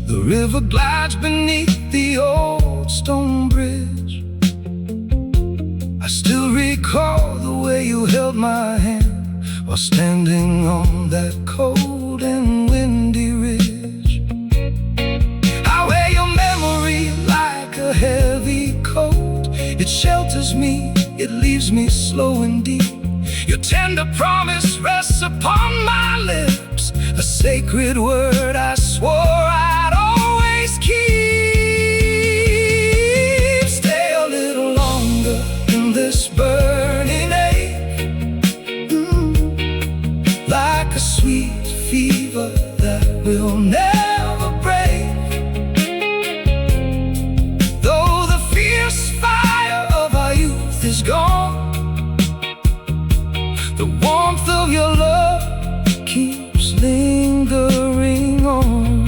The river glides beneath the old stone bridge. I still recall the way you held my hand while standing on that cold and windy ridge. I wear your memory like a heavy coat. It shelters me, it leaves me slow and deep. Your tender promise rests upon my lips, a sacred word I swore I'd always keep. Stay a little longer in this burning ache, like a sweet fever that will never break. Though the fierce fire of our youth is gone, the warmth of your love keeps lingering on.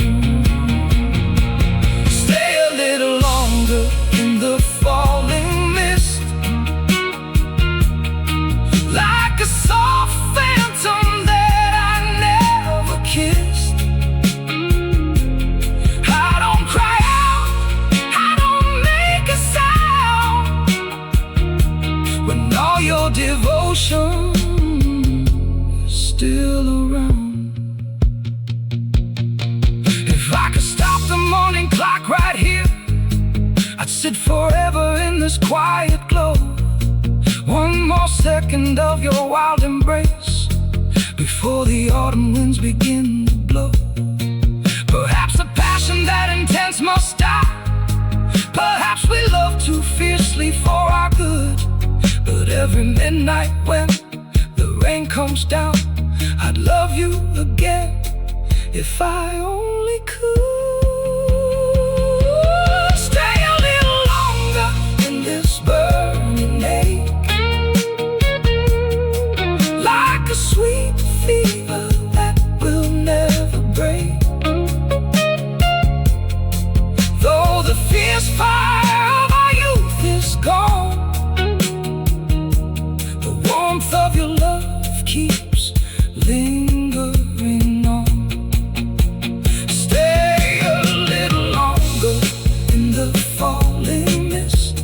Stay a little longer in the falling mist, like a soft phantom that I never kissed. I don't cry out, I don't make a sound when all your devotion still around. If I could stop the morning clock right here, I'd sit forever in this quiet glow. One more second of your wild embrace before the autumn winds begin to blow. Perhaps the passion that intense must stop. Perhaps we love too fiercely for our good. But every midnight when the rain comes down, I'd love you again if I only could. Stay a little longer in this burning ache, like a sweet fever that will never break. Though the fierce fire of our youth is gone, the warmth of your love keeps lingering on. Stay a little longer in the falling mist,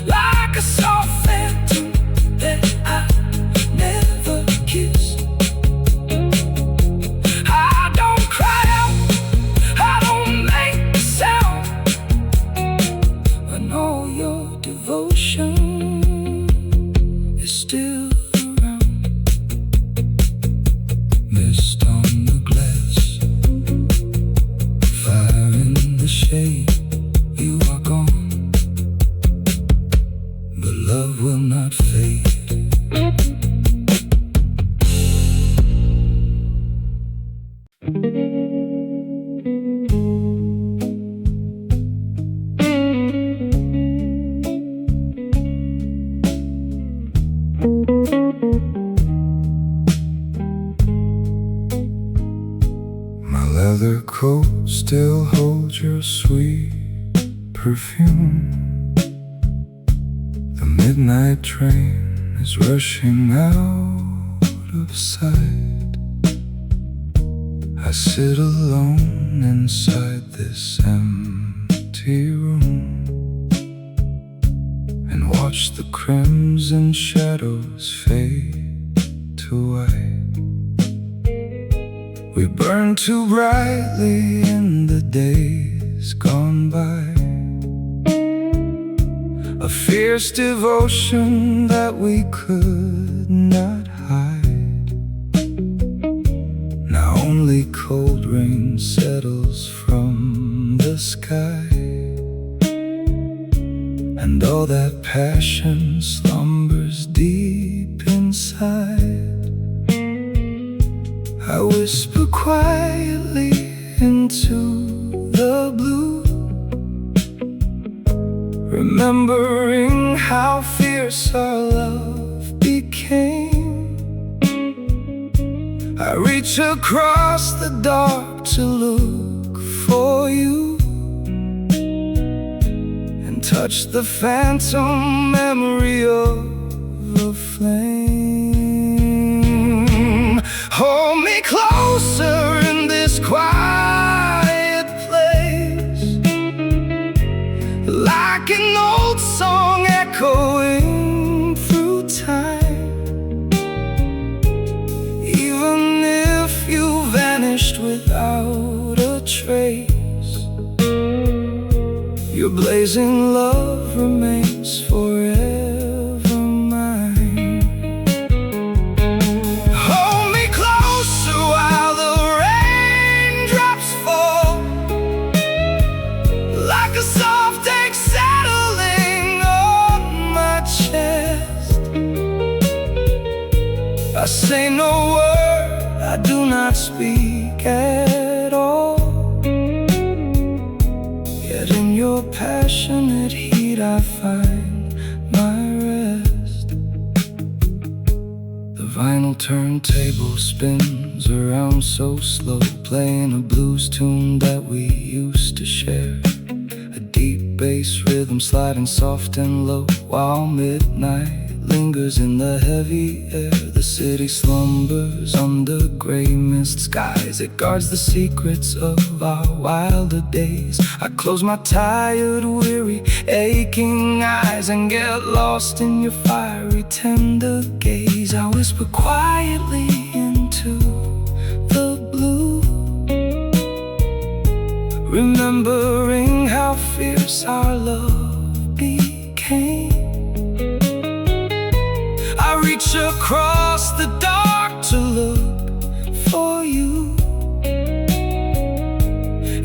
like a soft phantom that I never kissed. I don't cry out, I don't make a sound when all your devotion is still mist on the glass, fire in the shade. You are gone, but love will not fade. Leather coat still holds your sweet perfume. The midnight train is rushing out of sight. I sit alone inside this empty room and watch the crimson shadows fade to white. We burn too brightly in the days gone by. a fierce devotion that we could not hide. Now only cold rain settles from the sky, and all that passion slumbers deep inside. I whisper quietly into the blue, remembering how fierce our love became. I reach across the dark to look for you, and touch the phantom memory of a flame. Hold me closer in this quiet place, like an old song echoing through time. Even if you vanished without a trace, your blazing love remains forever mine. Hold me closer while the raindrops fall, like a soft egg settling on my chest. I say no word, I do not speak at all, yet in your passionate heat I find my rest. The vinyl turntable spins around so slow, playing a blues tune that we used to share. A deep bass rhythm sliding soft and low, while midnight lingers in the heavy air. The city slumbers under gray mist skies. It guards the secrets of our wilder days. I close my tired, weary, aching eyes and get lost in your fiery, tender gaze. I whisper quietly into the blue, remembering how fierce our love became. I reach across the dark to look for you,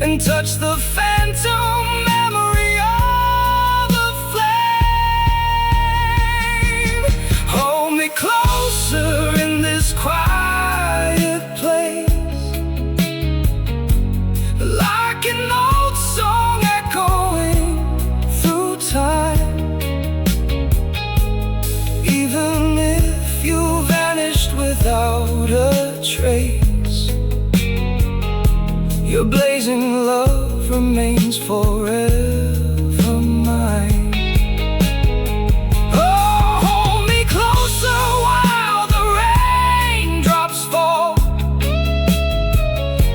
and touch the phantom memory of a flame. Hold me closer in this quiet place, like an old song echoing through time. Even if you vanished without a trace, your blazing love remains forever mine. Oh, hold me closer while the raindrops fall,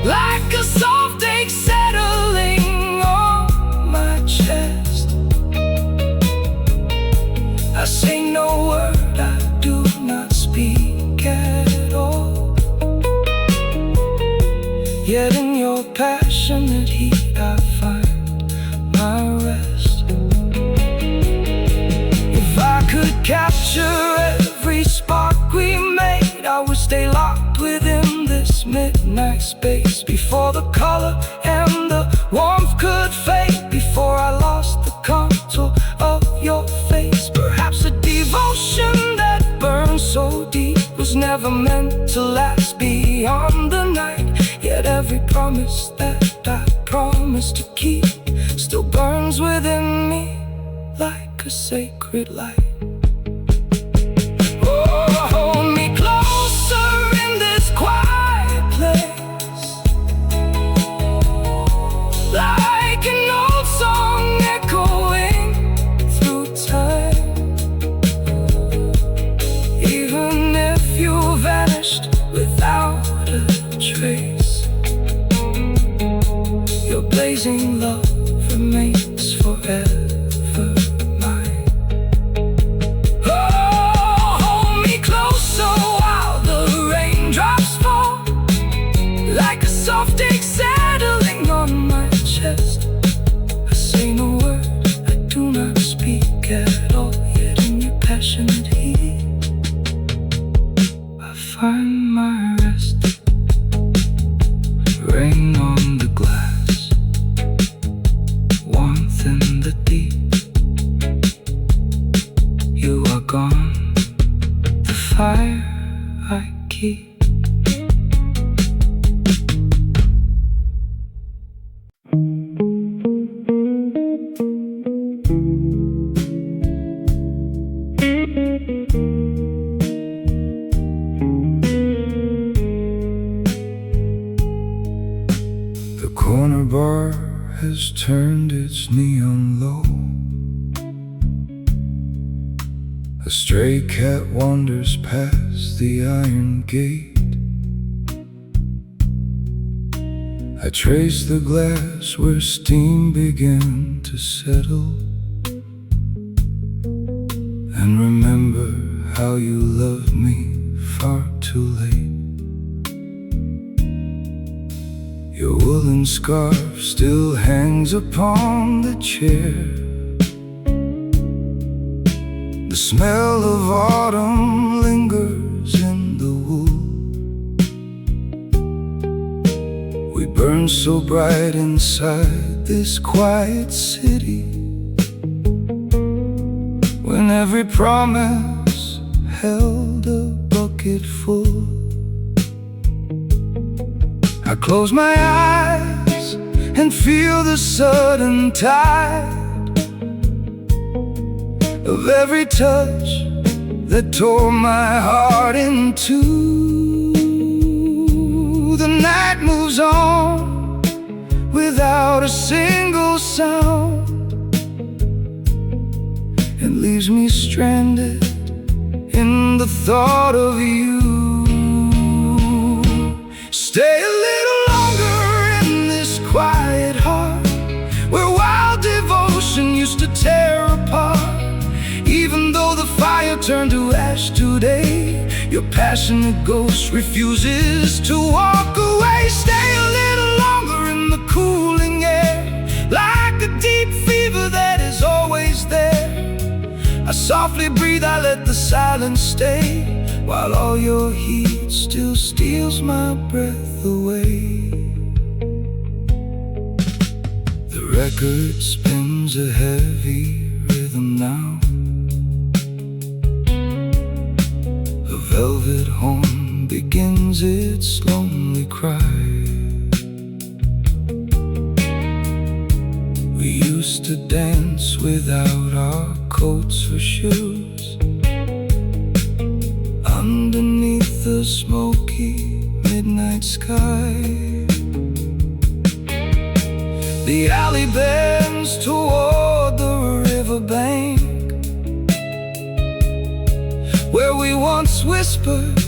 like a soft egg settling on my chest. I say no word, I do not speak at all, yet in your passionate heat I find my rest. If I could capture every spark we made, I would stay locked within this midnight space, before the color and the warmth could fade, before I lost the contour of your face. Perhaps a devotion that burns so deep was never meant to last beyond the night, yet every promise that I promised to keep still burns within me like a sacred light. Oh, hold me closer in this quiet place, like an old song echoing through time. Even if you vanished without a trace, your blazing love remains forever mine. passionate heat, I find my rest. Rain on the glass, warmth in the deep. You are gone, the fire I keep. The corner bar has turned its neon low. A stray cat wanders past the iron gate. I trace the glass where steam began to settle, and remember how you loved me far too late. Your woolen scarf still hangs upon the chair. The smell of autumn lingers in the wool. We burn so bright inside this quiet city, when every promise held a bucket full. I close my eyes and feel the sudden tide of every touch that tore my heart in two. The night moves on without a single sound, and leaves me stranded in the thought of you. Stay a little longer in this quiet heart, where wild devotion used to tear apart. Even though the fire turned to ash today, your passionate ghost refuses to walk away. Stay a little longer in the cooling air, like a deep fever that is always there. I softly breathe, I let the silence stay, while all your heat still steals my breath away. The record spins a heavy rhythm now. A velvet horn begins its lonely cry. We used to dance without our coats or shoes, underneath the smoky midnight sky. The alley bends toward the riverbank, where we once whispered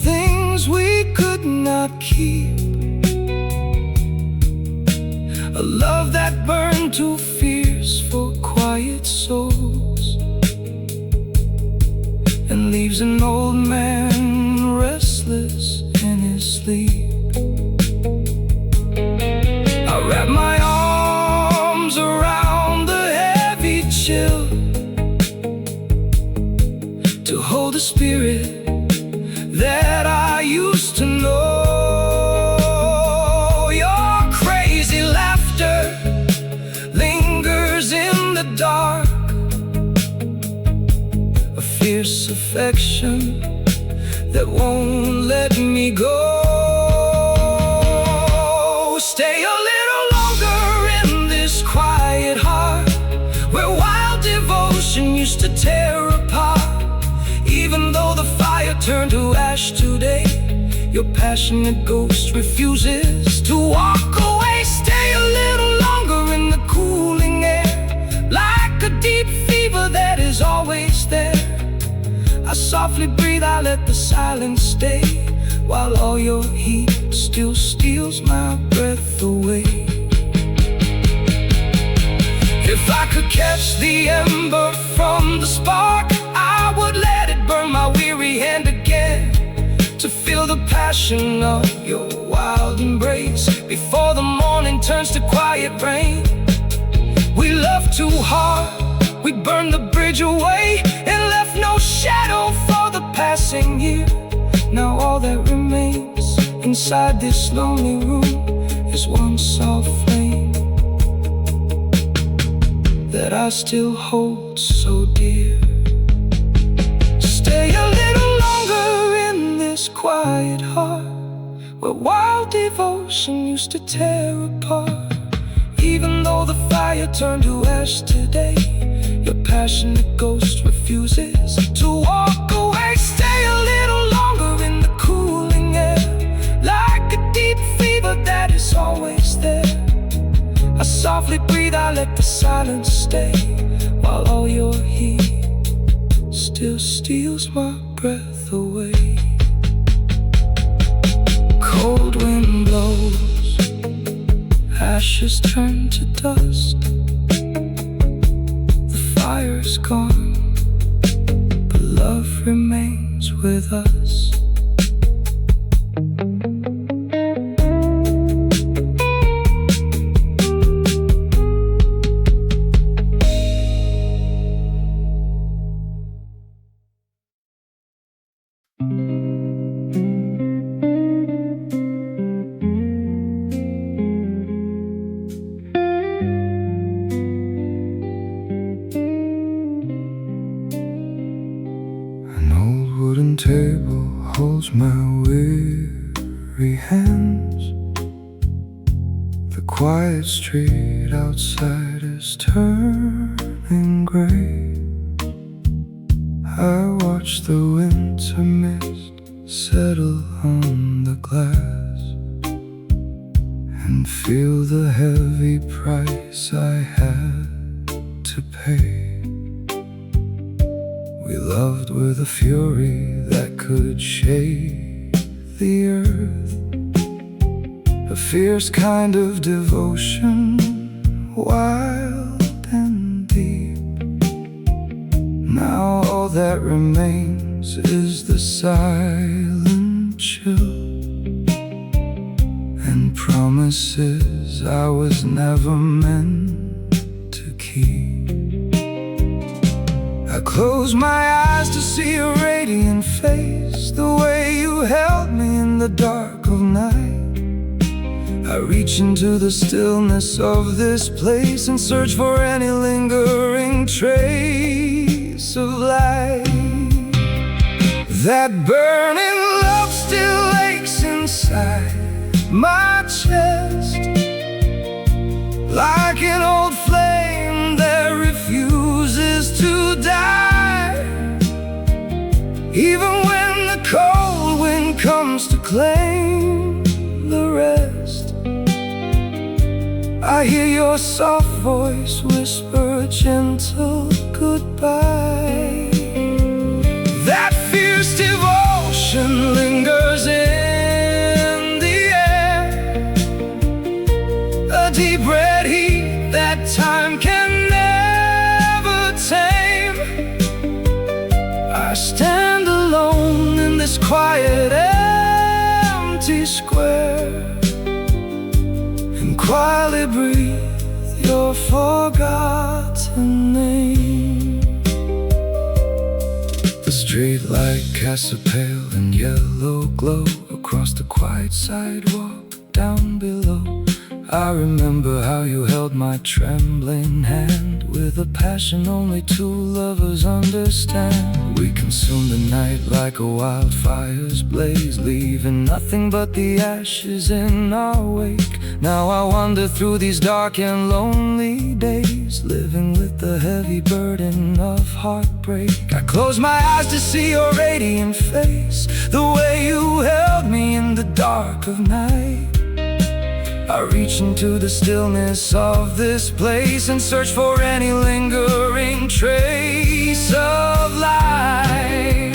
things we could not keep. A love that burned too fierce for quiet souls, and leaves an old man restless in his sleep. I wrap my arms around the heavy chill, to hold a spirit that I used to know. Your crazy laughter lingers in the dark, a fierce affection that won't let me go. Stay a little longer in this quiet heart, where wild devotion used to tear apart. Even though the fire turned to ash today, your passionate ghost refuses to walk away. Stay a little longer in the cooling air, like a deep fever that is always there. I softly breathe, I let the silence stay, while all your heat still steals my breath away. If I could catch the ember from the spark, I would let it burn my weary hand again, to feel the passion of your wild embrace before the morning turns to quiet rain. We loved too hard, we burned the bridge away and left no inside this lonely room is one soft flame that I still hold so dear. Stay a little longer in this quiet heart where wild devotion used to tear apart. Even though the fire turned to ash today, your passionate ghost refuses to walk away. Stay a little longer in the cooling air, like a deep fever that is always there. I softly breathe, I let the silence stay, while all your heat still steals my breath away. Cold wind blows, ashes turn to dust. The fire's gone, but love remains with us. Table holds my weary hands. The quiet street outside is turning gray. I watch the winter mist settle on the glass and feel the heavy price I had to pay. We loved with a fury that could shake the earth, a fierce kind of devotion, wild and deep. Now all that remains is the silent chill and promises I was never meant to keep. I close my eyes to see your radiant face, the way you held me in the dark of night. I reach into the stillness of this place and search for any lingering trace of light. That burning love still aches inside my chest, like an old flame that refuses to die. Even when the cold wind comes to claim the rest, I hear your soft voice whisper a gentle goodbye. That fierce devotion lingers in the air, a deep red heat that time can never tame. I stand alone in this quiet, empty square and quietly breathe your forgotten name. The streetlight casts a pale and yellow glow across the quiet sidewalk down below. I remember how you held my trembling hand with a passion only two lovers understand. We consumed the night like a wildfire's blaze, leaving nothing but the ashes in our wake. Now I wander through these dark and lonely days, living with the heavy burden of heartbreak. I close my eyes to see your radiant face, the way you held me in the dark of night. I reach into the stillness of this place and search for any lingering trace of light.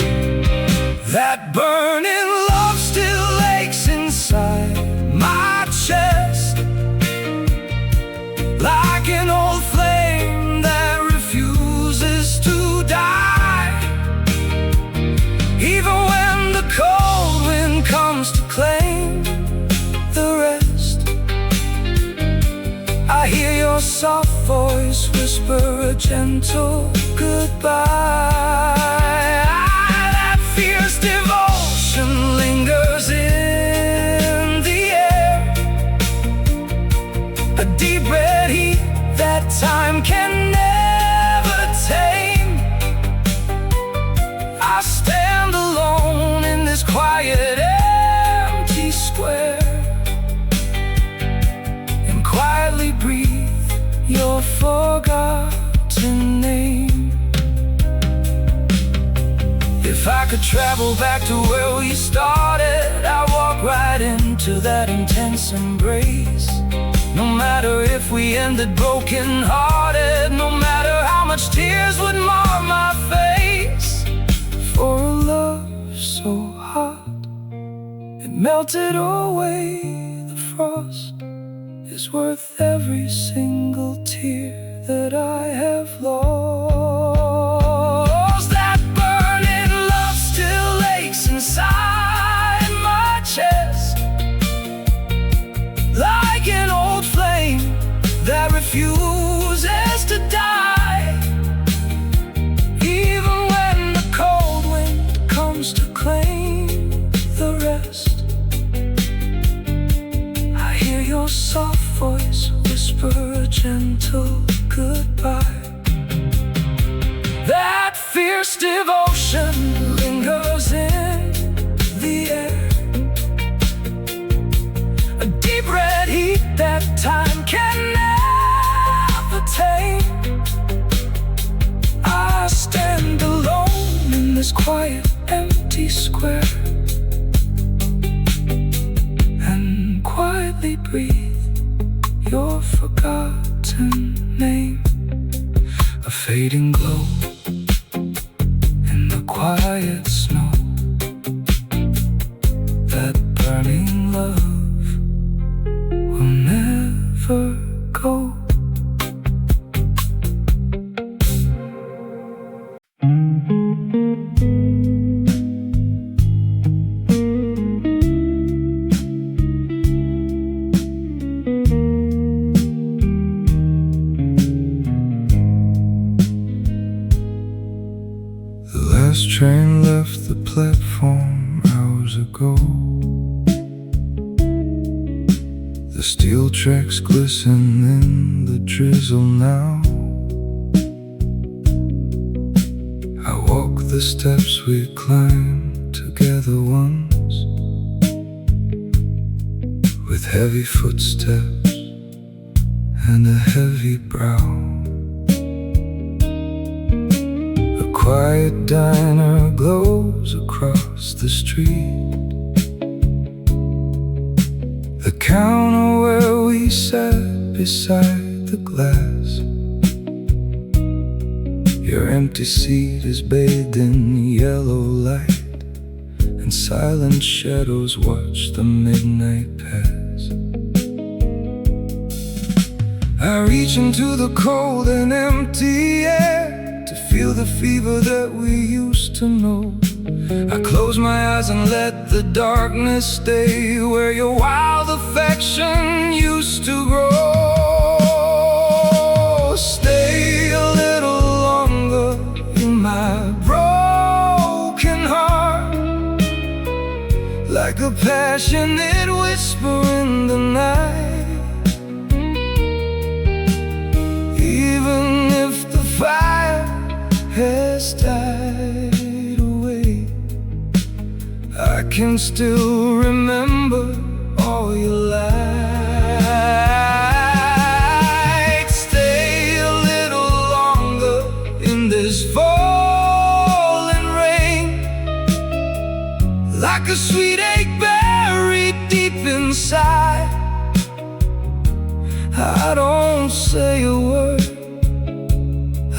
That burning love still aches inside my chest, like an old flame that refuses to die. Even when the cold wind comes to claim the rest, I hear your soft voice whisper a gentle goodbye. That fierce devotion lingers in If I could travel back to where we started, I'd walk right into that intense embrace. No matter if we ended broken-hearted, no matter how much tears would mar my face. For a love so hot, it melted away the frost, is worth every single tear that I have lost. That burning love still aches inside my chest, like an old flame that refuses to die. Even when the cold wind comes to claim the rest, I hear your soft voice whisper a gentle goodbye. That fierce devotion lingers in the air, a deep red heat that time can never tame. I stand alone in this quiet, empty square and quietly breathe your forgotten name. A fading glow in the quiet snow, that burning love will never go. The last train left the platform hours ago. The steel tracks glisten in the drizzle now. I walk the steps we climbed together once, with heavy footsteps and a heavy brow. A quiet diner glows across the street, the counter where we sat beside the glass. Your empty seat is bathed in yellow light, and silent shadows watch the midnight pass. I reach into the cold and empty air to feel the fever that we used to know. I close my eyes and let the darkness stay where your wild affection used to grow. Stay a little longer in my broken heart, like a passionate whisper in the night. Even if the fire has died away, I can still remember all your light. Stay a little longer in this falling rain, like a sweet ache buried deep inside. I don't say a word,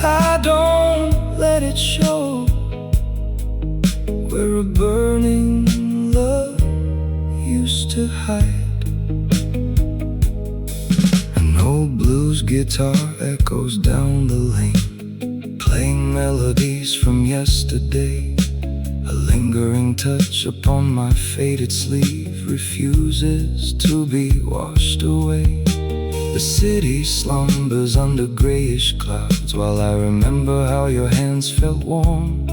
I don't let it show, where a burning love used to hide. An old blues guitar echoes down the lane, playing melodies from yesterday. A lingering touch upon my faded sleeve refuses to be washed away. The city slumbers under grayish clouds, while I remember how your hands felt warm.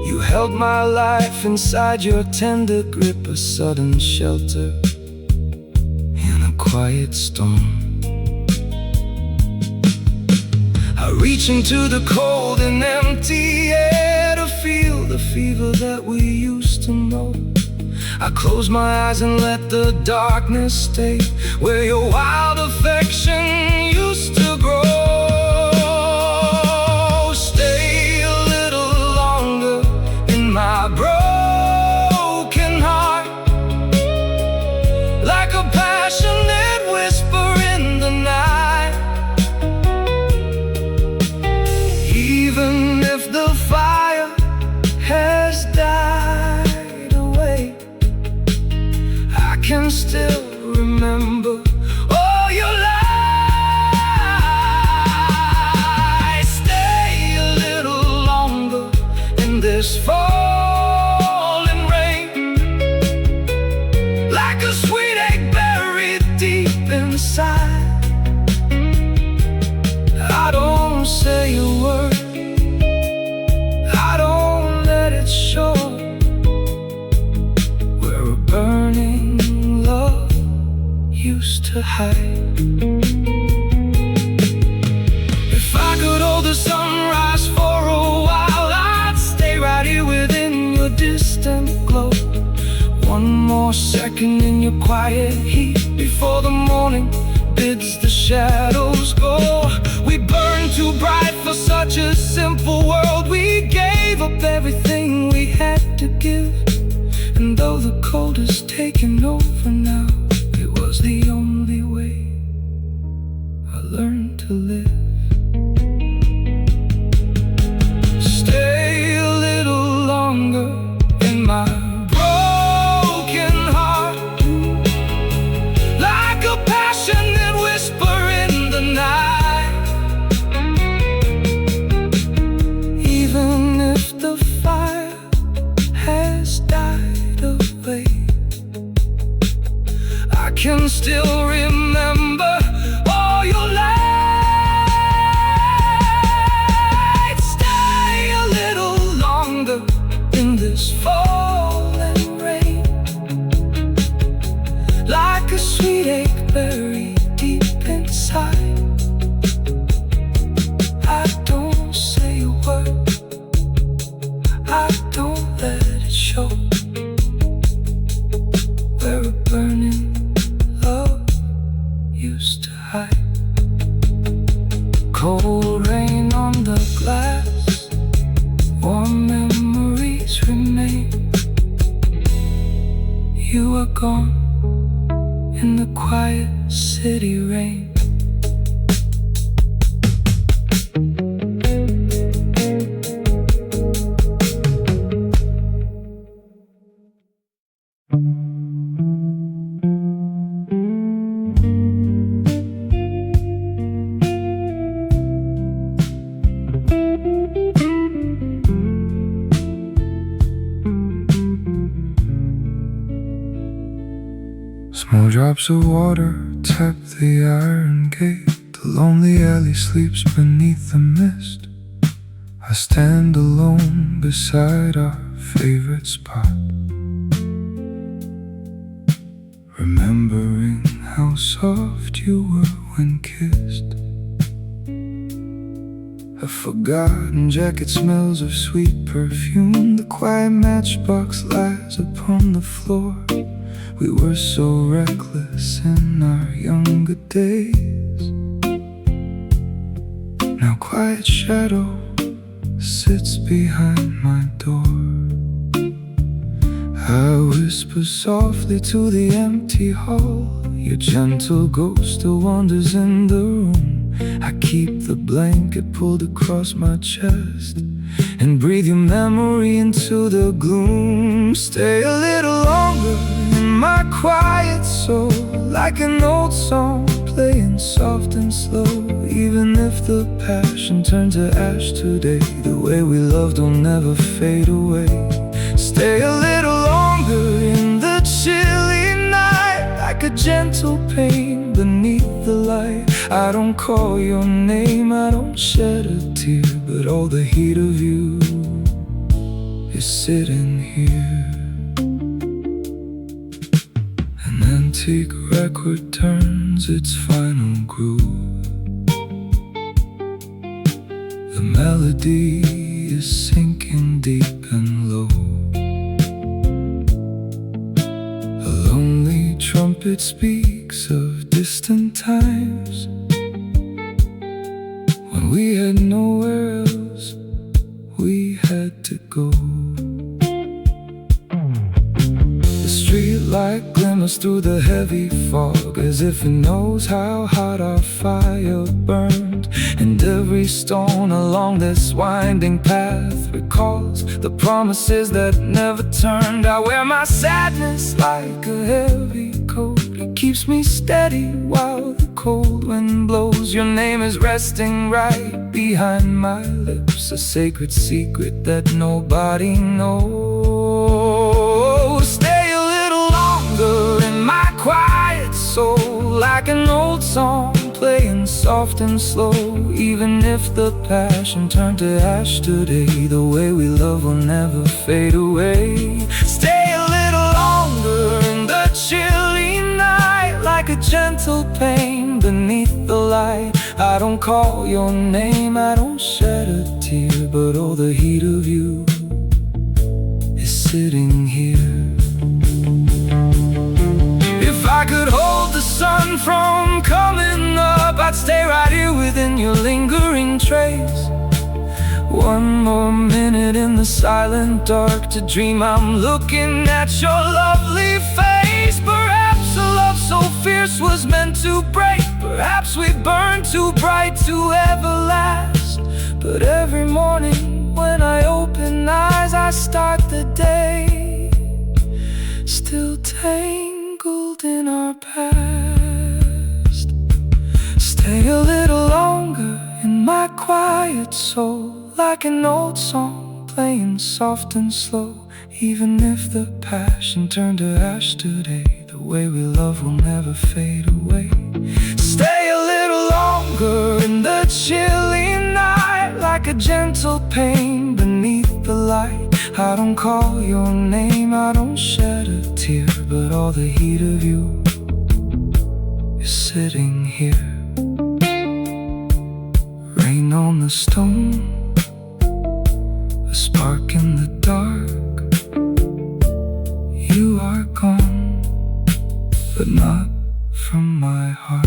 You held my life inside your tender grip, a sudden shelter in a quiet storm. I reach into the cold and empty air to feel the fever that we used to know. I close my eyes and let the darkness stay where your wild affection used to grow. Stay a little longer this falling rain, like a sweet egg buried deep inside. I don't say a word, I don't let it show, where a burning love used to hide. If I could hold the sunrise for a while, I'd stay right here within your distant glow. One more second in your quiet heat before the morning bids the shadows go. We burned too bright for such a simple world. We gave up everything we had to give, and though the cold is taking over now, it was the only way I learned to live. Stay a little longer in my broken heart, like a passionate whisper in the night. Even if the fire has died away, I can still remember all your lights. Stay a little longer in this falling rain, like a sweet egg buried deep inside. I don't say a word, I don't let it show, where a burning love used to hide. Cold rain on the glass, warm memories remain. You were gone in the quiet city rain. Small drops of water tap the iron gate. The lonely alley sleeps beneath the mist. I stand alone beside our favorite spot, remembering how soft you were when kissed. A forgotten jacket smells of sweet perfume. The quiet matchbox lies upon the floor. We were so reckless in our younger days. Now quiet shadow sits behind my door. I whisper softly to the empty hall. Your gentle ghost still wanders in the room. I keep the blanket pulled across my chest and breathe your memory into the gloom. Stay a little longer in my quiet soul, like an old song playing soft and slow. Even if the passion turned to ash today, the way we loved will never fade away. Stay a little longer in the chilly night, like a gentle pain beneath the light. I don't call your name, I don't shed a tear, but all the heat of you is sitting here. An antique record turns its final groove. The melody is sinking deep and low. A lonely trumpet speaks of distant times when we had nowhere else we had to go. The streetlight glimmers through the heavy fog, as if it knows how hot our fire burned. And every stone along this winding path recalls the promises that never turned. I wear my sadness like a heavy coat. It keeps me steady while the cold wind blows. Your name is resting right behind my lips, a sacred secret that nobody knows. Stay a little longer in my quiet soul, like an old song playing soft and slow. Even if the passion turned to ash today, the way we love will never fade away. Stay a little longer in the chilly night, like a gentle pain beneath the light. I don't call your name, I don't shed a tear, but all the heat of you is sitting here. If I could hold the sun from coming up, I'd stay right here within your lingering trace. One more minute in the silent dark to dream I'm looking at your lovely face. Perhaps a love so fierce was meant to break. Perhaps we burned too bright to ever last. But every morning when I open eyes, I start the day still tangled in our past. Stay a little longer in my quiet soul, like an old song playing soft and slow. Even if the passion turned to ash today, the way we love will never fade away. Stay a little longer in the chilly night, like a gentle pain beneath the light. I don't call your name, I don't shed a tear, but all the heat of you is sitting here. Rain on the stone, a spark in the dark. You are gone, but not from my heart.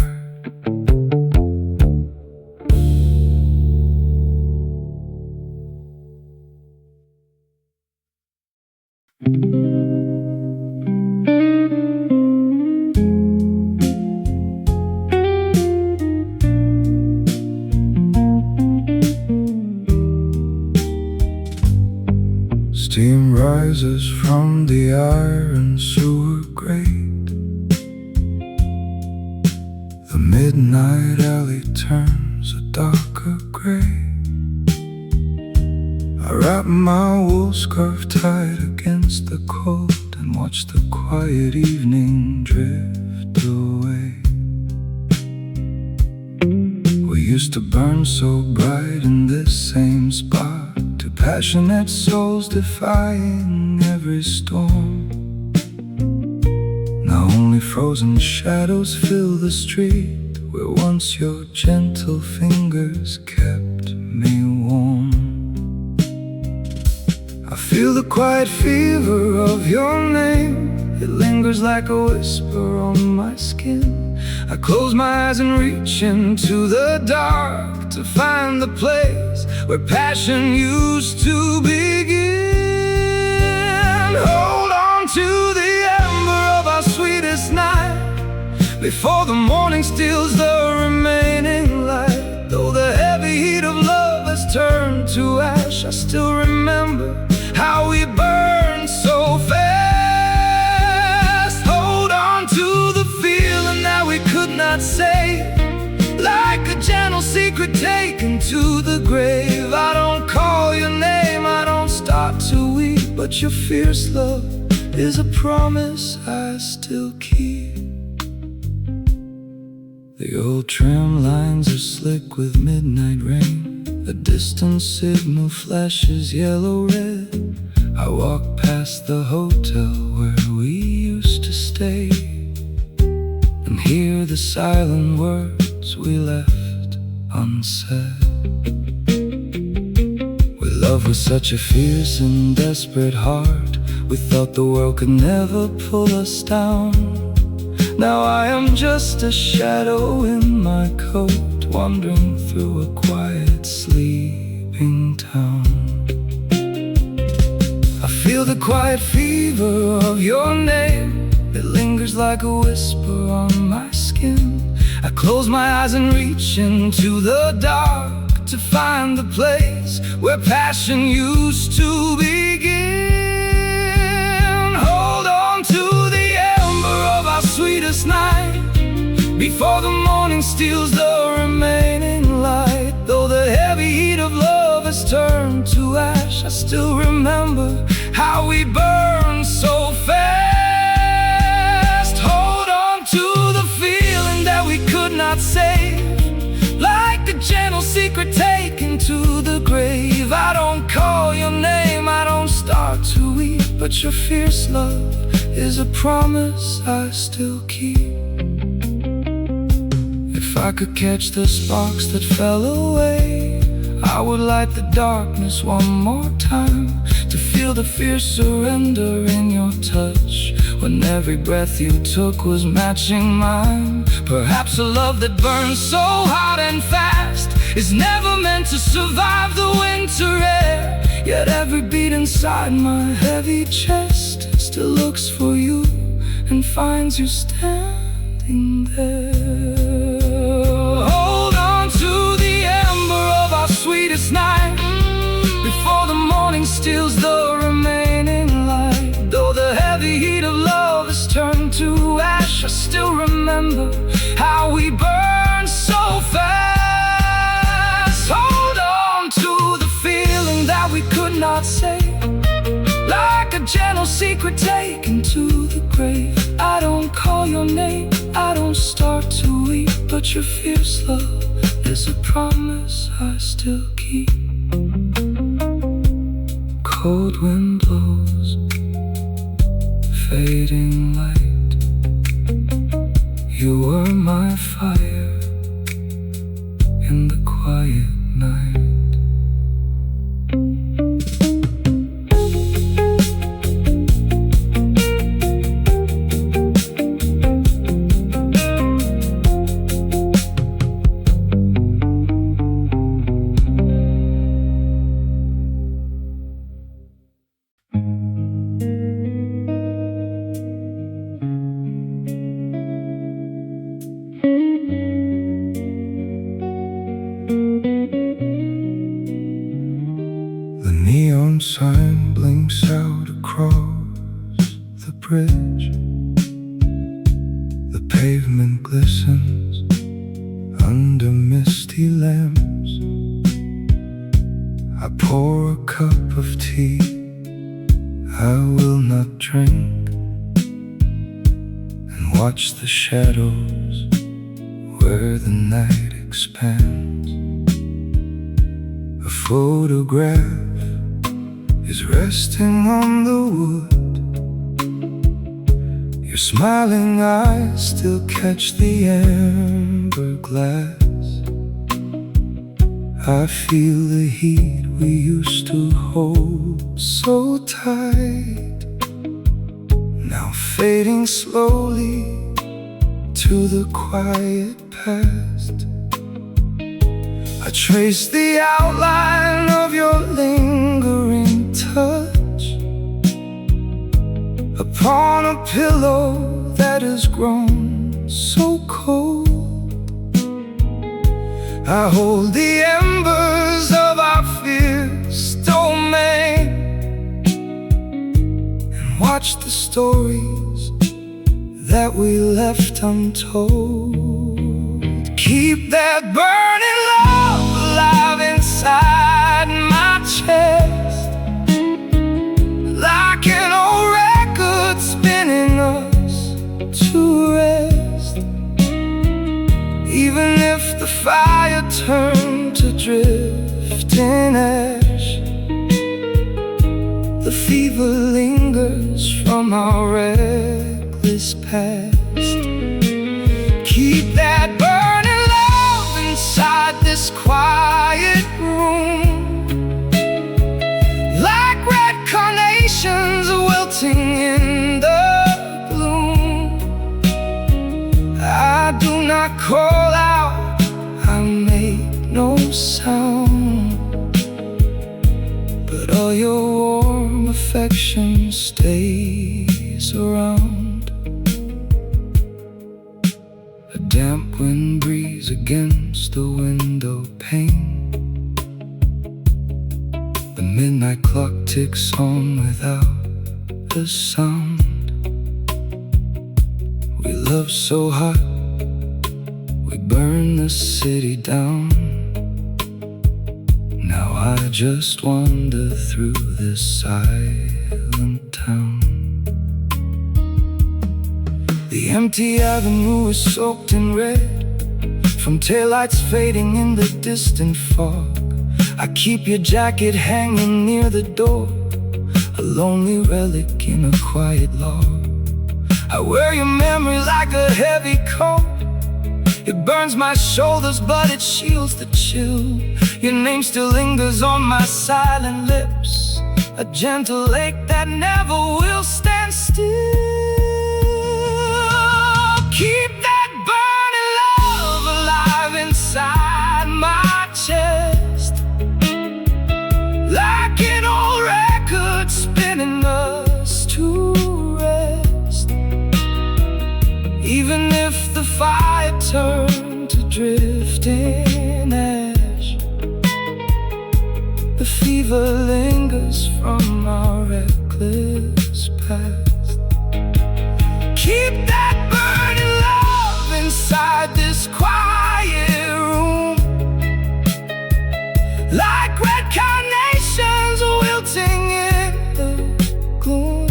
Steam rises from the iron sewer grate. The midnight alley turns a darker gray. I wrap my wool scarf tight against the cold and watch the quiet evening drift away. We used to burn so bright in this same spot, two passionate souls defying every storm. Now only frozen shadows fill the street, where once your gentle fingers kept me warm. I feel the quiet fever of your name, it lingers like a whisper on my skin. I close my eyes and reach into the dark to find the place where passion used to begin. Hold on to the ember of our sweetest night before the morning steals the remaining light. Though the heavy heat of love has turned to ash, I still remember how we burned so fast. Hold on to the feeling that we could not say, like a gentle secret taken to the grave. I don't call your name, I don't start to weep, but your fierce love is a promise I still keep. The old tram lines are slick with midnight rain, a distant signal flashes yellow-red. I walk past the hotel where we used to stay and hear the silent words we left unsaid. We loved with such a fierce and desperate heart, we thought the world could never pull us down. Now I am just a shadow in my coat, wandering through a quiet sleeping town. I feel the quiet fever of your name, it lingers like a whisper on my skin. I close my eyes and reach into the dark to find the place where passion used to begin. Hold on to the ember of our sweetest night before the morning morning steals the remaining light, though the heavy heat of love has turned to ash, I still remember how we burned so fast. Hold on to the feeling that we could not save, like a gentle secret taken to the grave. I don't call your name, I don't start to weep, but your fierce love is a promise I still keep. If I could catch the sparks that fell away, I would light the darkness one more time, to feel the fierce surrender in your touch, when every breath you took was matching mine. Perhaps a love that burns so hot and fast is never meant to survive the winter air, yet every beat inside my heavy chest still looks for you and finds you standing there. Hold on to the ember of our sweetest night, before the morning steals the remaining light. Though the heavy heat of love has turned to ash, I still remember how we burned so fast. Hold on to the feeling that we could not save, like a gentle secret taken to the grave. I don't call your name, I don't start to weep, but your fierce love is a promise I still keep. Cold wind blows, fading light, you were my fire in the quiet night. The neon sign blinks out across the bridge. The pavement glistens under misty lamps. I pour a cup of tea I will not drink, and watch the shadows where the night expands. A photograph is resting on the wood. Your smiling eyes still catch the amber glass. I feel the heat we used to hold so tight, now fading slowly to the quiet past. I trace the outline of your lingering touch upon a pillow that has grown so cold. I hold the embers of our fierce domain and watch the stories that we left untold. Keep that burning love alive inside my chest, like an old record spinning us to rest. Even if the fire turned to drifting ash, the fever lingers from our reckless past. Keep that burning love inside this quiet room, like red carnations wilting in the gloom. I do not call out, I make no sound, but all your warm affection stays around. A damp wind breeze against the window pane. The midnight clock ticks on without a sound. We love so hot, we burned the city down. Now I just wander through this silent town. The empty avenue is soaked in red from taillights fading in the distant fog. I keep your jacket hanging near the door, a lonely relic in a quiet log. I wear your memory like a heavy coat. It burns my shoulders, but it shields the chill. Your name still lingers on my silent lips, a gentle ache that never will stand still. Keep that burning love alive inside my chest, like an old record spinning us to rest. Even if the fire turned to drifting ash, the fever lingers from our reckless past. Keep that burning love inside this quiet room, like red carnations wilting in the gloom.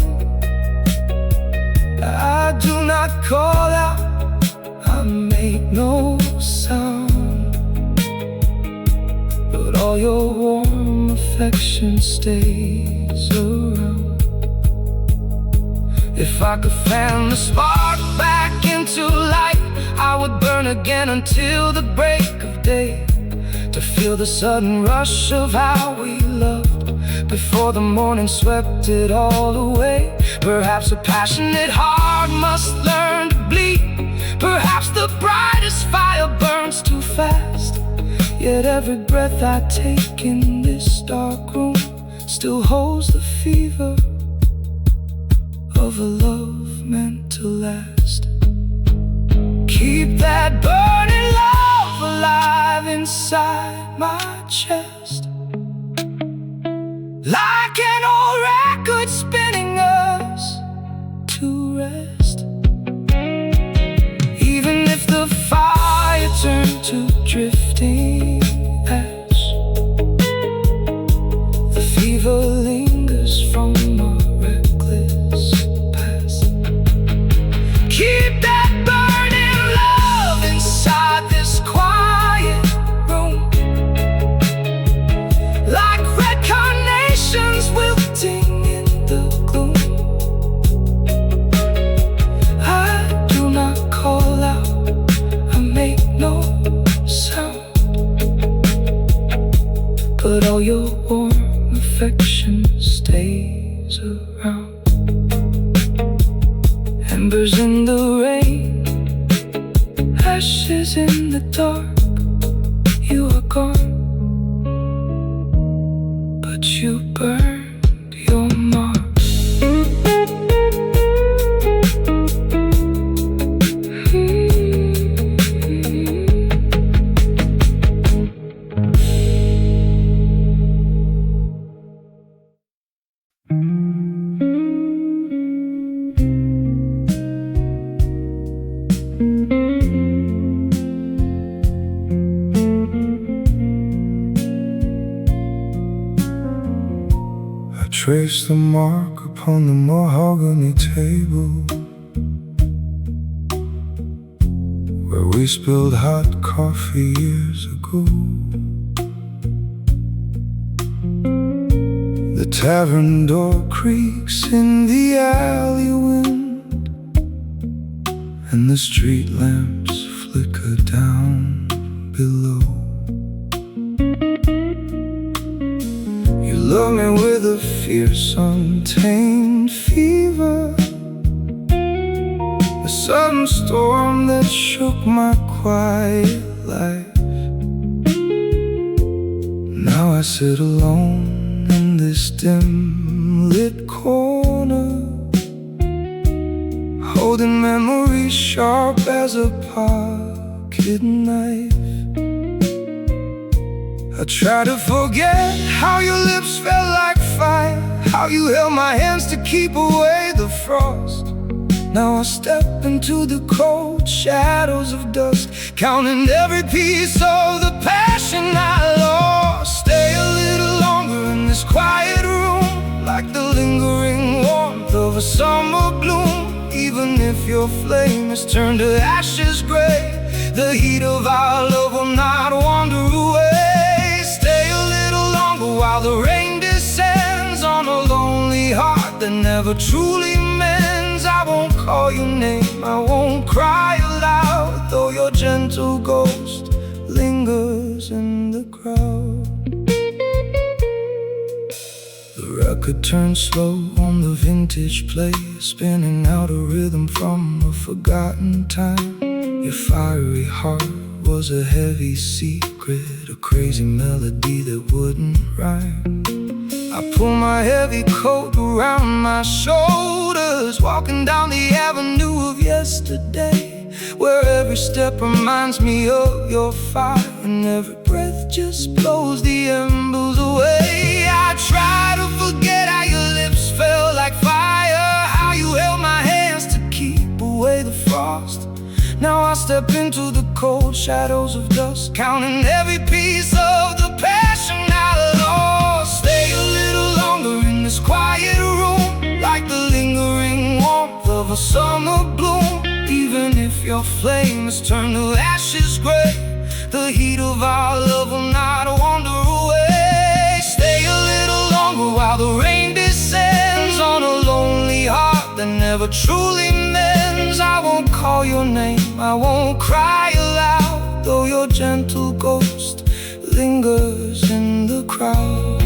I do not call out, I make no sound, but all your warm affection stays around. If I could fan the spark back into light, I would burn again until the break of day, to feel the sudden rush of how we loved before the morning swept it all away. Perhaps a passionate heart must learn to bleed. Perhaps the brightest fire burns too fast. Yet every breath I take in this dark room still holds the fever of a love meant to last. Keep that burning love alive inside my chest, like an old record spinning us to rest. Even if the fire turned to drifting ash, the fever lingers from our reckless past. Keep that burning love inside this quiet room, like red carnations wilting in the gloom. I do not call out, I make no sound, but all your warm affection stays around. Embers in the rain, ashes in the dark. You are gone, but you burned your mark. Trace the mark upon the mahogany table where we spilled hot coffee years ago. The tavern door creaks in the alley wind, and the street lamps flicker down below. You love me with a fierce, untamed fever, a sudden storm that shook my quiet life. Now I sit alone in this dim-lit corner, holding memories sharp as a pocket knife. I try to forget how your lips felt like fire, how you held my hands to keep away the frost. Now I step into the cold shadows of dusk, counting every piece of the passion I lost. Stay a little longer in this quiet room, like the lingering warmth of a summer bloom. Even if your flame has turned to ashes gray, the heat of our love will not wander away. Stay a little longer while the rain descends on a lonely heart that never truly mends. I won't call your name, I won't cry aloud, though your gentle ghost lingers in the crowd. The record turns slow on the vintage play, spinning out a rhythm from a forgotten time. Your fiery heart was a heavy secret, a crazy melody that wouldn't rhyme. I pull my heavy coat around my shoulders, walking down the avenue of yesterday, where every step reminds me of your fire, and every breath just blows the embers away. I try to forget how your lips felt like fire, how you held my hands to keep away the frost. Now I step into the cold shadows of dusk, counting every piece of the passion I lost. Stay a little longer in this quiet room, like the lingering warmth of a summer bloom. Even if your flame has turned to ashes gray, the heat of our love will not wander away. Stay a little longer while the rain descends on a lonely heart that never truly mends. I won't call your name, I won't cry aloud, though your gentle ghost lingers in the crowd.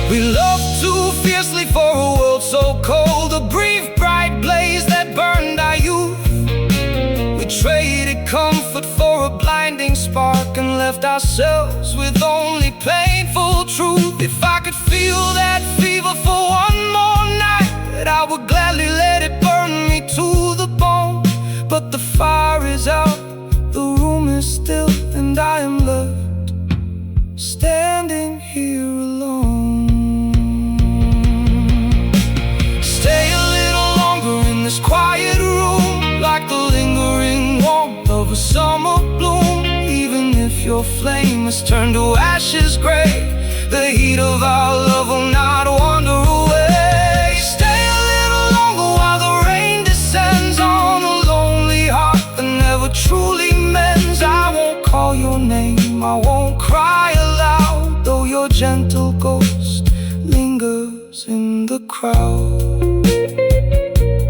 We loved too fiercely for a world so cold, a brief bright blaze that burned our youth. We traded comfort for a blinding spark and left ourselves with only painful truth. If I could feel that fever for one more night, I would gladly let it burn me to the bone. But the fire is out, the room is still, and I am left standing here alone. Stay a little longer in this quiet room, like the lingering warmth of a summer bloom. Even if your flame has turned to ashes gray, the heat of our love will not wander away. Stay a little longer while the rain descends on a lonely heart that never truly mends. I won't call your name, I won't cry aloud, though your gentle ghost lingers in the crowd.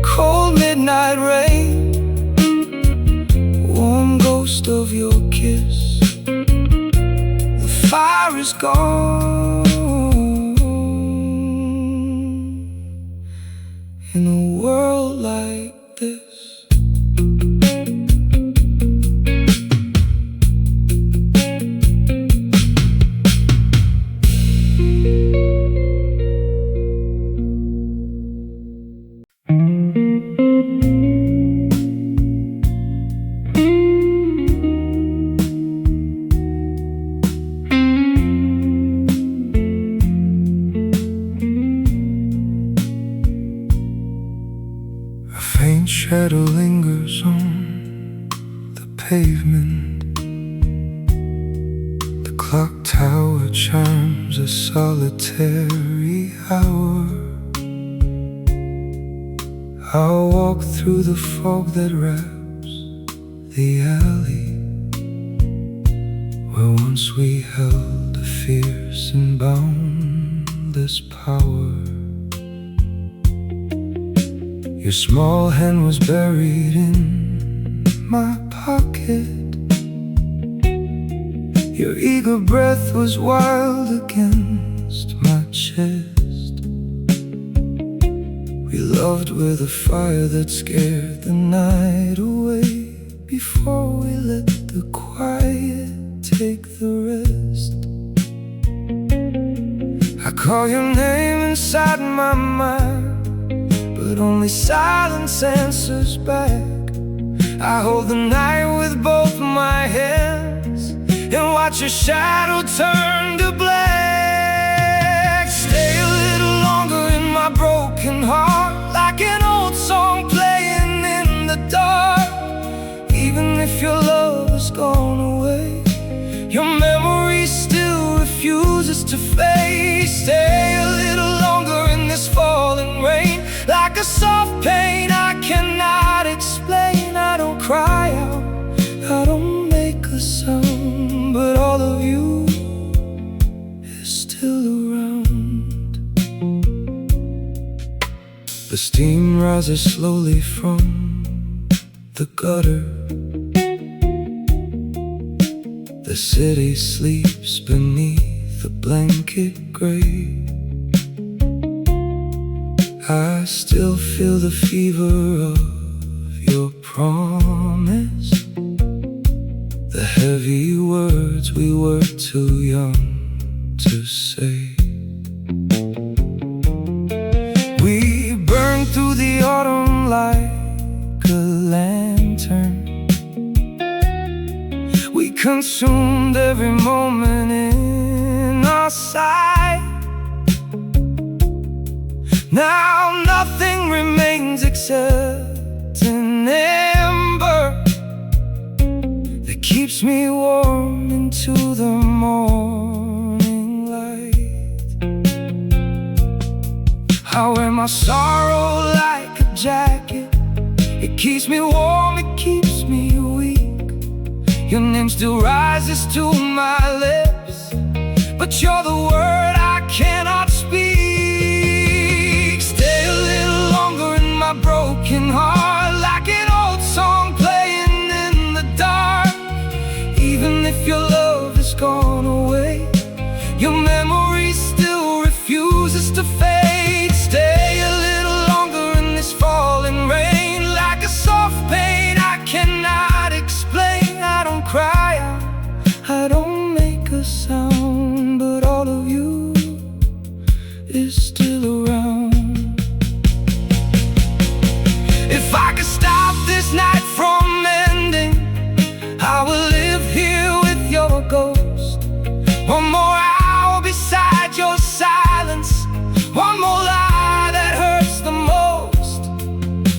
Cold midnight rain, warm ghost of your kiss, the fire is gone. In a world like this, shadow lingers on the pavement. The clock tower chimes a solitary hour. I'll walk through the fog that wraps the alley, where once we held a fierce and boundless power. Your small hand was buried in my pocket. Your eager breath was wild against my chest. We loved with a fire that scared the night away, before we let the quiet take the rest. I call your name inside my mind, but only silence answers back. I hold the night with both my hands and watch your shadow turn to black. Stay a little longer in my broken heart, gone away. Your memory still refuses to fade. Stay a little longer in this falling rain, like a soft pain I cannot explain. I don't cry out, I don't make a sound, but all of you is still around. The steam rises slowly from the gutter. The city sleeps beneath a blanket gray. I still feel the fever of your promise, the heavy words we were too young to say. We burned through the autumn like a lantern. We consumed every moment in our sight. Now nothing remains except an ember that keeps me warm into the morning light. I wear my sorrow like a jacket. It keeps me warm, it keeps me weak. Your name still rises to my lips, but you're the word I cannot speak. Stay a little longer in my broken heart, like an old song playing in the dark. Even if your love has gone away, your memory still refuses to fade. Stay a little longer in this falling rain, like a soft pain I cannot explain. I don't cry out, I don't make a sound, but all of you is still around. If I could stop this night from ending, I will live here with your ghost. One more hour beside your silence, one more lie that hurts the most.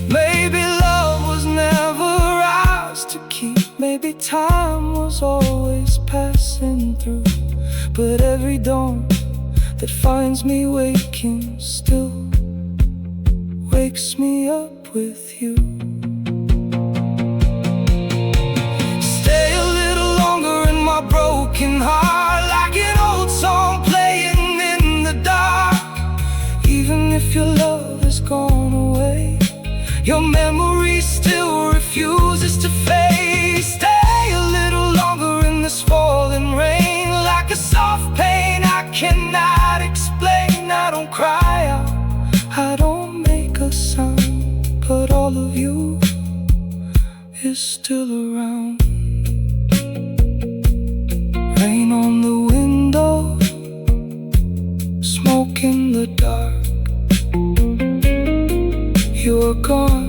Maybe love was never ours to keep. Maybe time was always passing through, but every dawn that finds me waking still wakes me up with you. Stay a little longer in my broken heart, like an old song playing in the dark. Even if your love has gone away, your memory still refuses to fade. Stay a little longer in this falling rain, like a soft pain I cannot explain. I don't cry out, I don't make a sound, but all of you is still around. Rain on the window, smoke in the dark. You're gone,